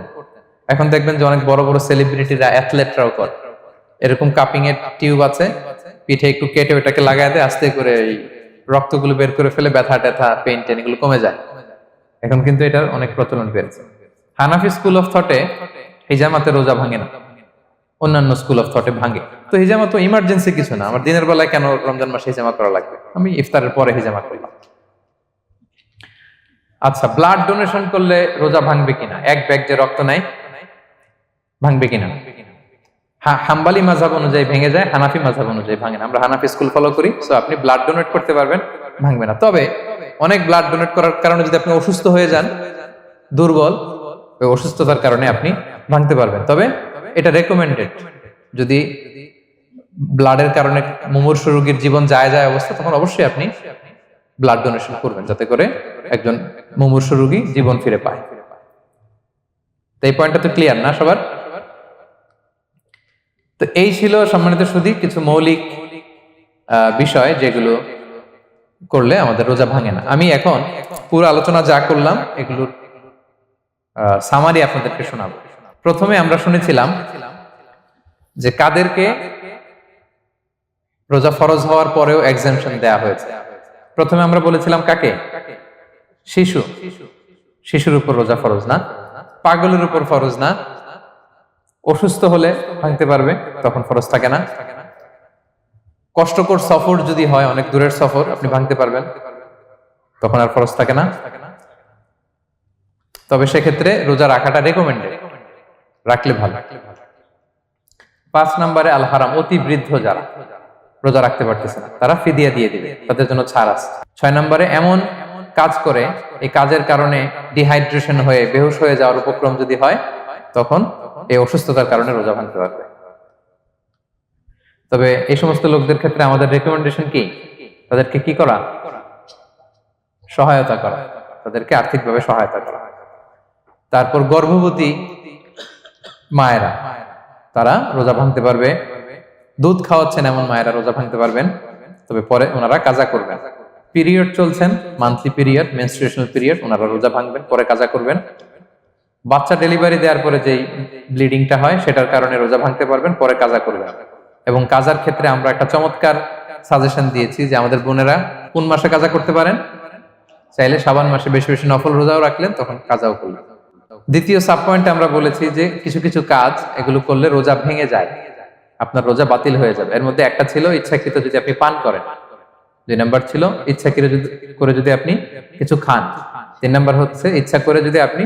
এখন দেখবেন যে অনেক বড় বড় সেলিব্রিটিরা, অ্যাথলেটরাও করে। এরকম কাপিং এর টিউব আছে, পিঠে একটু কেটে ওটাকে লাগায় দেয়, আস্তে করে এই রক্তগুলো বের করে ফেলে, ব্যথা ট্যাথা, পেইন টেন এগুলো কমে যায়। এখন কিন্তু এটার অনেক প্রচলন বেড়েছে। হানাফি স্কুল অফ থটে হিজামাতে রোজা ভাঙে না, অন্যান্য স্কুল অফ থটে ভাঙে। তো হিজামা তো ইমার্জেন্সি কিছু না, আমার দিনের বেলায় কেন রমজান মাসে হিজামা করা লাগবে, আমি ইফতারের পরে হিজামা করলাম। আচ্ছা, ব্লাড ডোনেশন করলে রোজা ভাঙবে কিনা? এক ব্যাগ যে রক্ত নেয়, ভাঙবে কিনা? হাম্বালি মাযহাব অনুযায়ী ভেঙে যায়, হানাফি মাযহাব অনুযায়ী ভাঙে না। আমরা হানাফি স্কুল ফলো করি, সো আপনি ব্লাড ডোনেট করতে পারবেন, ভাঙবে না। তবে অনেক ব্লাড ডোনেট করার কারণে যদি আপনি অসুস্থ হয়ে যান, দুর্বল, ওই অসুস্থতার কারণে আপনি ভাঙতে পারবেন। তবে এটা রেকমেন্ডেড, যদি ব্লাডের কারণে মুমূর্ষু রোগীর জীবন যায় অবস্থা, তখন অবশ্যই আপনি ব্লাড ডোনেশন করবেন, যাতে করে একজন মুমূর্ষু রোগী জীবন ফিরে পায়। তো এই পয়েন্টটা তো ক্লিয়ার না সবার? তো এই ছিল সম্মানিত সুধী কিছু মৌলিক বিষয় যেগুলো করলে আমাদের রোজা ভাঙে না। আমি এখন পুরো আলোচনা যা করলাম এগুলোর সামারি আপনাদেরকে শোনাবো। প্রথমে আমরা শুনেছিলাম যে কাদেরকে রোজা ফরজ হওয়ার পরেও এক্সাম্পশন দেয়া হয়েছে। প্রথমে আমরা বলেছিলাম কাকে? শিশুর উপর রোজা ফরজ না, পাগলের উপর ফরজ না, অসুস্থ হলে ভাঙতে পারবে, তখন ফরজ থাকে না। কষ্টকর সফর যদি হয়, অনেক দূরের সফর, আপনি ভাঙতে পারবেন, তখন আর ফরজ থাকে না। তবে সেক্ষেত্রে রোজা রাখাটা রেকমেন্ডেড, রাখলে ভালো। 5 নম্বরে আল হারাম, অতি বৃদ্ধ যারা রোজা রাখতে পারতেছে না, তারা ফিদিয়া দিয়ে দিবে, তাদের জন্য ছাড় আছে। 6 নম্বরে এমন কাজ করে, এই কাজের কারণে ডিহাইড্রেশন হয়ে বেহুশ হয়ে যাওয়ার উপক্রম যদি হয়, তখন এই অসুস্থতার কারণে রোজা ভাঙতে পারবে। তবে এই সমস্ত লোকদের ক্ষেত্রে আমাদের রেকমেন্ডেশন কি? তাদেরকে কি করা? সহায়তা করা, তাদেরকে আর্থিকভাবে সহায়তা করা। তারপর গর্ভবতী মায়েরা, তারা রোজা ভাঙতে পারবে। দুধ খাওয়াচ্ছেন এমন মায়েরা রোজা ভাঙতে পারবেন। তবে পরে ওনারা কাজা করবেন। পিরিয়ড চলছেন, মান্থলি পিরিয়ড, মেনস্ট্রুয়েশনাল পিরিয়ড, ওনারা রোজা ভাঙবেন, পরে কাজা করবেন। বাচ্চা ডেলিভারি দেওয়ার পরে যেই ব্লিডিংটা হয় সেটার কারণে রোজা ভাঙতে পারবেন, পরে কাজা করবেন। এবং কাজার ক্ষেত্রে আমরা একটা চমৎকার সাজেশন দিয়েছি যে আমাদের বোনেরা কোন মাসে কাজা করতে পারেন, চাইলে শাবান মাসে বেশি বেশি নফল রোজাও রাখলেন, তখন কাজাও করলেন। দ্বিতীয় সাব পয়েন্টে আমরা বলেছি যে কিছু কিছু কাজ এগুলো করলে রোজা ভেঙে যায়, আপনার রোজা বাতিল হয়ে যাবে। এর মধ্যে একটা ছিল ইচ্ছাকৃত যদি আপনি পান করেন, 2 নাম্বার ছিল ইচ্ছাকৃত করে যদি আপনি কিছু খান, 3 নাম্বার হচ্ছে ইচ্ছা করে যদি আপনি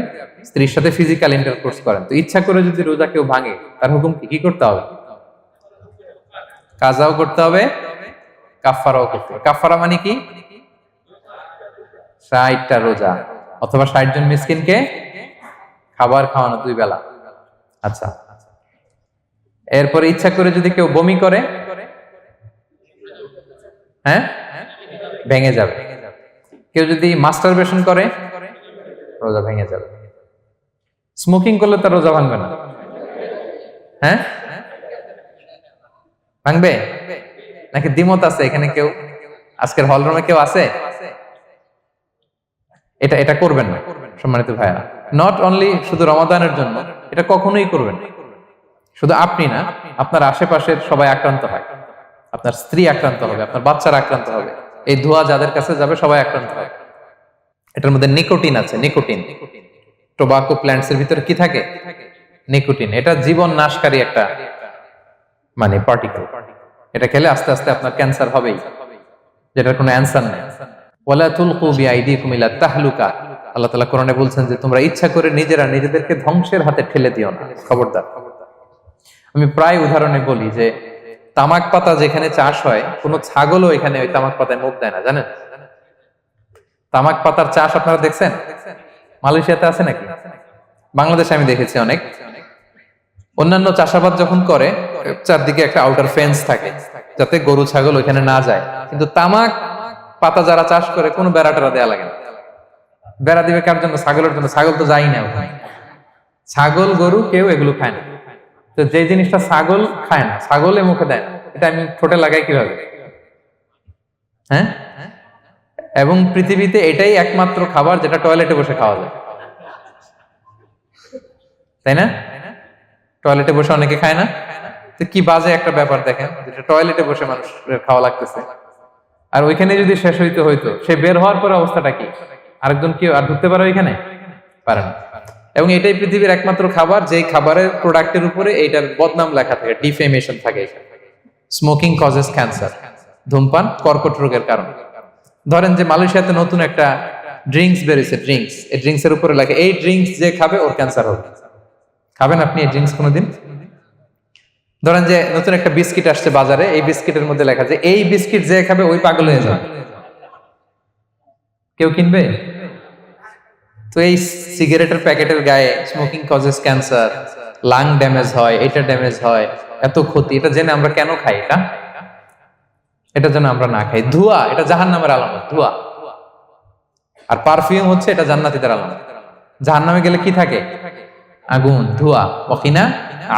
স্ত্রীর সাথে ফিজিক্যাল ইন্টারকোর্স করেন। তো ইচ্ছা করে যদি রোজা কেউ ভাঙে তার হুকুম কি করতে হবে? কাজাও করতে হবে, কাফফারাও করতে হবে। কাফফারা মানে কি? 60টা রোজা অথবা 60 জন মিসকিনকে খাবার খাওয়ানো 2 বেলা। আচ্ছা, এরপরে ইচ্ছা করে যদি কেউ বমি করে, হ্যাঁ, ভেঙে যাবে। কেউ যদি মাস্টারবেশন করে রোজা ভেঙে যাবে। স্মোকিং করলে তার রোজা ভাঙবে না, হ্যাঁ ভাঙবে নাকি দ্বিমত আছে এখানে? কেউ আজকের হল রুমে কেউ আছে? এটা এটা করবেন না সম্মানিত ভাইয়া, নট অনলি শুধু রমাদানের জন্য, এটা কখনোই করবেন না। শুধু আপনি না, আপনার আশেপাশের সবাই আক্রান্ত হয়, আপনার স্ত্রী আক্রান্ত হবে, আপনার বাচ্চারা আক্রান্ত হবে, এই ধোঁয়া যাদের কাছে যাবে সবাই আক্রান্ত হবে। এটার মধ্যে নিকোটিন আছে, নিকোটিন। টোবাকো প্ল্যান্টস এর ভিতরে কি থাকে? নিকোটিন। এটা জীবন নাশকারী একটা মানে পার্টিকেল। এটা খেলে আস্তে আস্তে আপনার ক্যান্সার হবেই, যেটার কোনো অ্যানসার নেই। ওয়ালা তুলকু বিআইদিকুম ইলা তাহলুকা, আল্লাহ তাআলা কোরআনে বলছেন যে তোমরা ইচ্ছা করে নিজেরা নিজেদেরকে ধ্বংসের হাতে ঠেলে দিও না, খবরদার। আমি প্রায় উদাহরণে বলি যে তামাক পাতা যেখানে চাষ হয়, কোনো ছাগলও এখানে ওই তামাক পাতায় মুখ দেয় না, জানেন? তামাক পাতার চাষ আপনারা দেখছেন? মালয়েশিয়াতে আছে নাকি? বাংলাদেশে আমি দেখেছি অনেক। অন্যান্য চাষাবাদ যখন করে চারদিকে একটা আউটার ফেন্স থাকে যাতে গরু ছাগল ওইখানে না যায়, কিন্তু তামাক পাতা যারা চাষ করে কোনো বেড়া টেরা দেয়া লাগে না। বেড়া দিবে কার জন্য? ছাগলের জন্য। ছাগল তো যাই না ওখানে। ছাগল গরু কেউ এগুলো খায় না। তো যে জিনিসটা ছাগল খায় না, ছাগলে মুখে দেয় না, এটা আমি ঠোঁটে লাগাই কিভাবে? হ্যাঁ, এবং পৃথিবীতে এটাই একমাত্র খাবার যেটা টয়লেটে বসে খাওয়া যায়, তাই না? টয়লেটে বসে অনেকে খায় না? তো কি বাজে একটা ব্যাপার দেখেন, যেটা টয়লেটে বসে মানুষের খাওয়া লাগতেছে, আর ওইখানে যদি শেষ হইতো সে বের হওয়ার পরে অবস্থাটা কি? আরেকজন কি আর ঢুকতে পারে ওইখানে? পারে না। এবং এটাই পৃথিবীর একমাত্র খাবার যেই খাবারের প্রোডাক্টের উপরে এইটার বদনাম লেখা থাকে, ডিফেমেশন থাকে। স্মোকিং কজেস ক্যান্সার, ধূমপান কর্কট রোগের কারণ। ধরেন যে মালয়েশিয়াতে নতুন একটা ড্রিঙ্কস বেরিয়েছে, ড্রিঙ্কস, এই ড্রিঙ্কস এর উপরে লেখা এই ড্রিঙ্কস যে খাবে ওর ক্যান্সার হবে। খাবেন আপনি এই ড্রিঙ্কস কোনোদিন? ধরেন যে নতুন একটা বিস্কিট আসছে বাজারে, এই বিস্কিটের মধ্যে লেখা যে এই বিস্কিট যে খাবে ওই পাগল হয়ে যাবে। কেউ কিনবে? তো এই সিগারেটের প্যাকেটের গায়ে smoking causes cancer, lung damage হয়, এটা ড্যামেজ হয়, এত ক্ষতি, এটা জেনে আমরা কেন খাই? এটা যেন আমরা না খাই। ধোঁয়া, এটা জাহান্নামের আলামত, ধোঁয়া। আর পারফিউম হচ্ছে এটা জান্নাতীদের আলামত। জাহান্নামে গেলে কি থাকে? আগুন, ধোঁয়া। ওয়াকিনা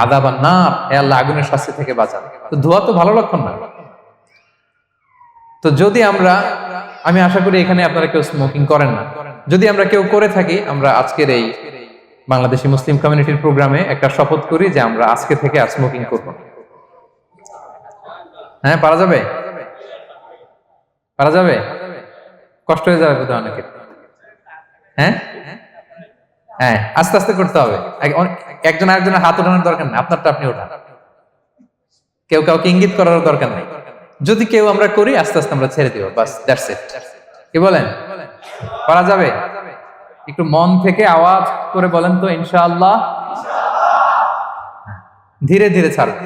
আযাবান নার, হে আল্লাহ আগুনের শাস্তি থেকে বাঁচান। তো ধোঁয়া তো ভালো লক্ষণ না। তো যদি আমি আশা করি এখানে আপনারা কেউ স্মোকিং করেন না। যদি আমরা কেউ করে থাকি, আমরা আজকের এই বাংলাদেশি মুসলিম কমিউনিটির প্রোগ্রামে একটা শপথ করি যে আমরা আজকে থেকে আর স্মোকিং করব না। হ্যাঁ, পারা যাবে? পারা যাবে? কষ্ট হয়ে যাবে বোধহয় অনেকের। হ্যাঁ হ্যাঁ, আস্তে আস্তে করতে হবে। একজন আরেকজনের হাত ওঠানোর দরকার নেই, আপনারটা আপনি ওঠান। কেউ কাউকে ইঙ্গিত করার দরকার নেই। যদি কেউ আমরা করি, আস্তে আস্তে আমরা ছেড়ে দিব, বাস, দ্যাটস ইট। কি বলেন? পারা যাবে? একটু মন থেকে আওয়াজ করে বলেন তো, ইনশাআল্লাহ। ধীরে ধীরে ছাড়ুন,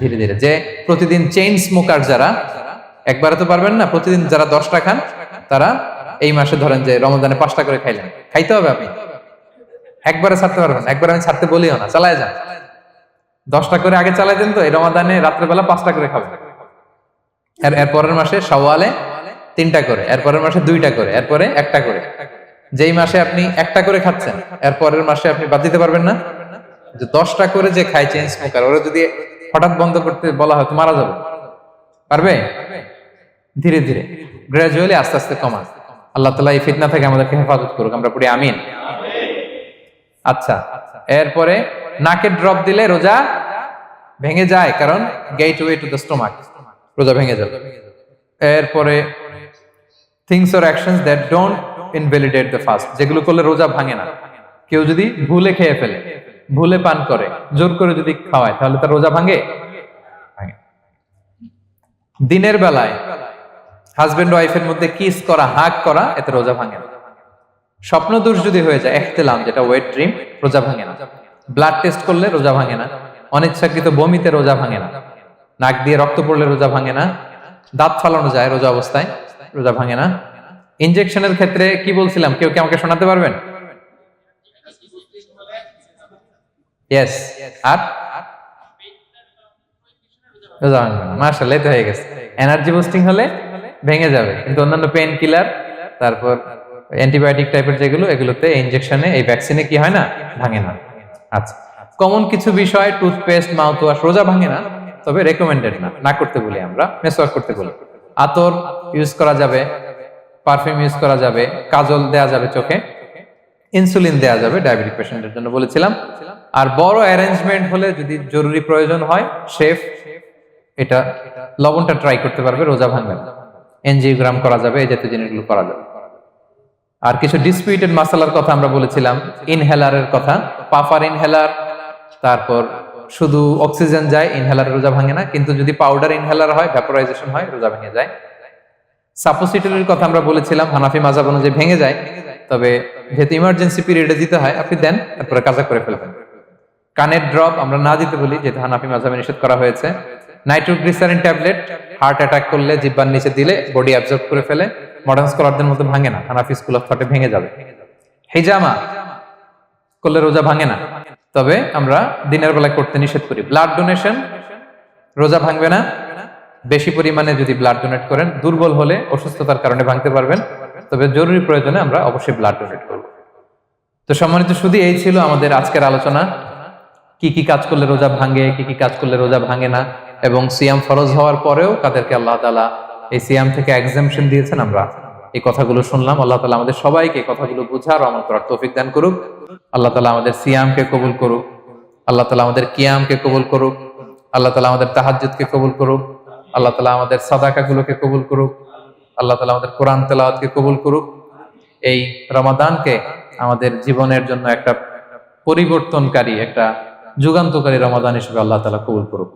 ধীরে ধীরে। যে প্রতিদিন চেইন স্মোকার যারা, একবারে তো পারবেন না, প্রতিদিন যারা 10টা খান তারা এই মাসে ধরেন যে রমজানে 5টা করে খাইলেন, খাইতে হবে আপনি। একবারে ছাড়তে পারবেন? একবার আমি ছাড়তে বলিও না, চালায় যান। 10টা করে আগে চালাই দেন, তো এই রমাদানে রাত্রেবেলা 5টা করে খাবেন। এর পরের মাসে শাওয়ালে 3টা করে, এর পরের মাসে 2টা করে, এরপরে 1টা করে। যেই মাসে আপনি 1টা করে খাচ্ছেন, এর পরের মাসে আপনি বাদ দিতে পারবেন না। যে 10টা করে যে খায় চেইন স্মোকার, ওরা যদি হঠাৎ বন্ধ করতে বলা হয় তো মারা যাবে। পারবে? ধীরে ধীরে গ্রাজুয়ালি আস্তে আস্তে কমান। আল্লাহ তাআলা এই ফিতনা থেকে আমাদেরকে হেফাজত করুক, আমরা পড়ি আমিন। আচ্ছা, এরপরে নাকে ড্রপ দিলে রোজা ভেঙে যায়, কারণ গেটওয়ে টু দ্য স্টোমাক, রোজা ভেঙে যাবে। এরপরে things or actions that don't invalidate the fast, যেগুলো করলে রোজা ভাঙে না। কেউ যদি ভুলে খেয়ে ফেলে, ভুলে পান করে, জোর করে যদি খাওয়ায়, তাহলে তার রোজা ভাঙে? ভাঙে। দিনের বেলায় হাজবেন্ড ওয়াইফের মধ্যে কিস করা, হাগ করা, এতে রোজা ভাঙে না। স্বপ্ন দোষ যদি হয়ে যায়, ইহতিলাম যেটা ওয়েট ড্রিম, রোজা ভাঙে না। ব্লাড টেস্ট করলে রোজা ভাঙে না। অনিচ্ছাকৃত বমিতে রোজা ভাঙে না। নাক দিয়ে রক্ত পড়লে রোজা ভাঙে না। দাঁত ফালানো যায় রোজা অবস্থায়, রোজা ভাঙে না। ইনজেকশনের ক্ষেত্রে কি বলছিলাম, কেউ কি আমাকে শোনাতে পারবেন? ইয়েস। আর রোজা ভাঙবে না। মাশাআল্লাহ, এটা হয়ে গেছে। এনার্জি বুস্টিং হলে ভেঙে যাবে, কিন্তু অন্যান্য পেইন কিলার, তারপর অ্যান্টিবায়োটিক টাইপের যেগুলো, এগুলোতে ইনজেকশনে, এই ভ্যাকসিনে কি হয় না, ভাঙে না। আচ্ছা, কমন কিছু বিষয়, টুথপেস্ট, মাউথ ওয়াশ রোজা ভাঙে না, তবে রেকমেন্ডেড না, না করতে বলি আমরা। মেসওয়াক করতে বলি। আতর ইউজ করা যাবে, পারফিউম ইউজ করা যাবে, কাজল দেয়া যাবে চোখে, ইনসুলিন দেয়া যাবে ডায়াবেটিক পেশেন্টের জন্য বলেছিলাম। আর বড় অ্যারেঞ্জমেন্ট হলে, যদি জরুরি প্রয়োজন হয়, শেফ এটা লবণটা ট্রাই করতে পারবে, রোজা ভাঙবে না। এনজিওগ্রাম করা যাবে, এই জাতীয় জিনিসগুলো করা যাবে। আর কিছু ডিসপিউটেড মাসালার কথা আমরা বলেছিলাম, ইনহেলারের কথা, পাফার ইনহেলার, তারপর শুধু অক্সিজেন যায়, ইনহেলার রোজা ভাঙে না, কিন্তু যদি পাউডার ইনহেলার হয়, ভ্যাপোরাইজেশন হয়, রোজা ভেঙে যায়। সাপোসিটরির কথা আমরা বলেছিলাম, হানাফি মাযহাব অনুযায়ী ভেঙে যায়, তবে যেহেতু ইমার্জেন্সি পিরিয়ডে দিতে হয়, আপনি দেন, তারপরে কাজা করে ফেলবেন। কানের ড্রপ আমরা না দিতে বলি, যেহেতু হানাফি মাযহাবে নিষেধ করা হয়েছে। নাইট্রোগ্লিসারিন ট্যাবলেট হার্ট অ্যাটাক করলে জিহ্বার নিচে দিলে বডি অ্যাবজর্ব করে ফেলে, মডার্ন স্কলারদের মতো ভাঙে না, হানাফি স্কুল অফ থটে ভেঙে যাবে। হিজামা করলে রোজা ভাঙে না, তবে আমরা দিনের বেলায় করতে নিষেধ করি। ব্লাড ডোনেশন রোজা ভাঙবে না, বেশি পরিমাণে যদি ব্লাড ডোনেট করেন, দুর্বল হলে অসুস্থতার কারণে ভাঙতে পারবেন, তবে জরুরি প্রয়োজনে আমরা অবশ্যই ব্লাড ডোনেট করব। তো সম্মানিত শুধু এই ছিল আমাদের আজকের আলোচনা, কি কি কাজ করলে রোজা ভাঙে, কি কি কাজ করলে রোজা ভাঙে না, এবং সিয়াম ফরজ হওয়ার পরেও কাদেরকে আল্লাহ তাআলা এই সিয়াম থেকে এক্সাম্পশন দিয়েছেন, আমরা এই কথাগুলো শুনলাম। আল্লাহ তাআলা আমাদের সবাইকে কথাগুলো বুঝার ও আমল করার তৌফিক দান করুক। আল্লাহ তাআলা আমাদের সিয়ামকে কবুল করুক, আল্লাহ তাআলা আমাদের কিয়ামকে কবুল করুক, আল্লাহ তাআলা আমাদের তাহাজ্জুদকে কবুল করুক, আল্লাহ তাআলা আমাদের সাদাকাগুলোকে কবুল করুক, আল্লাহ তাআলা আমাদের কোরআন তেলাওয়াতকে কবুল করুক। এই রমাদানকে আমাদের জীবনের জন্য একটা পরিবর্তনকারী, একটা যুগান্তকারী রমাদান হিসেবে আল্লাহ তাআলা কবুল করুক।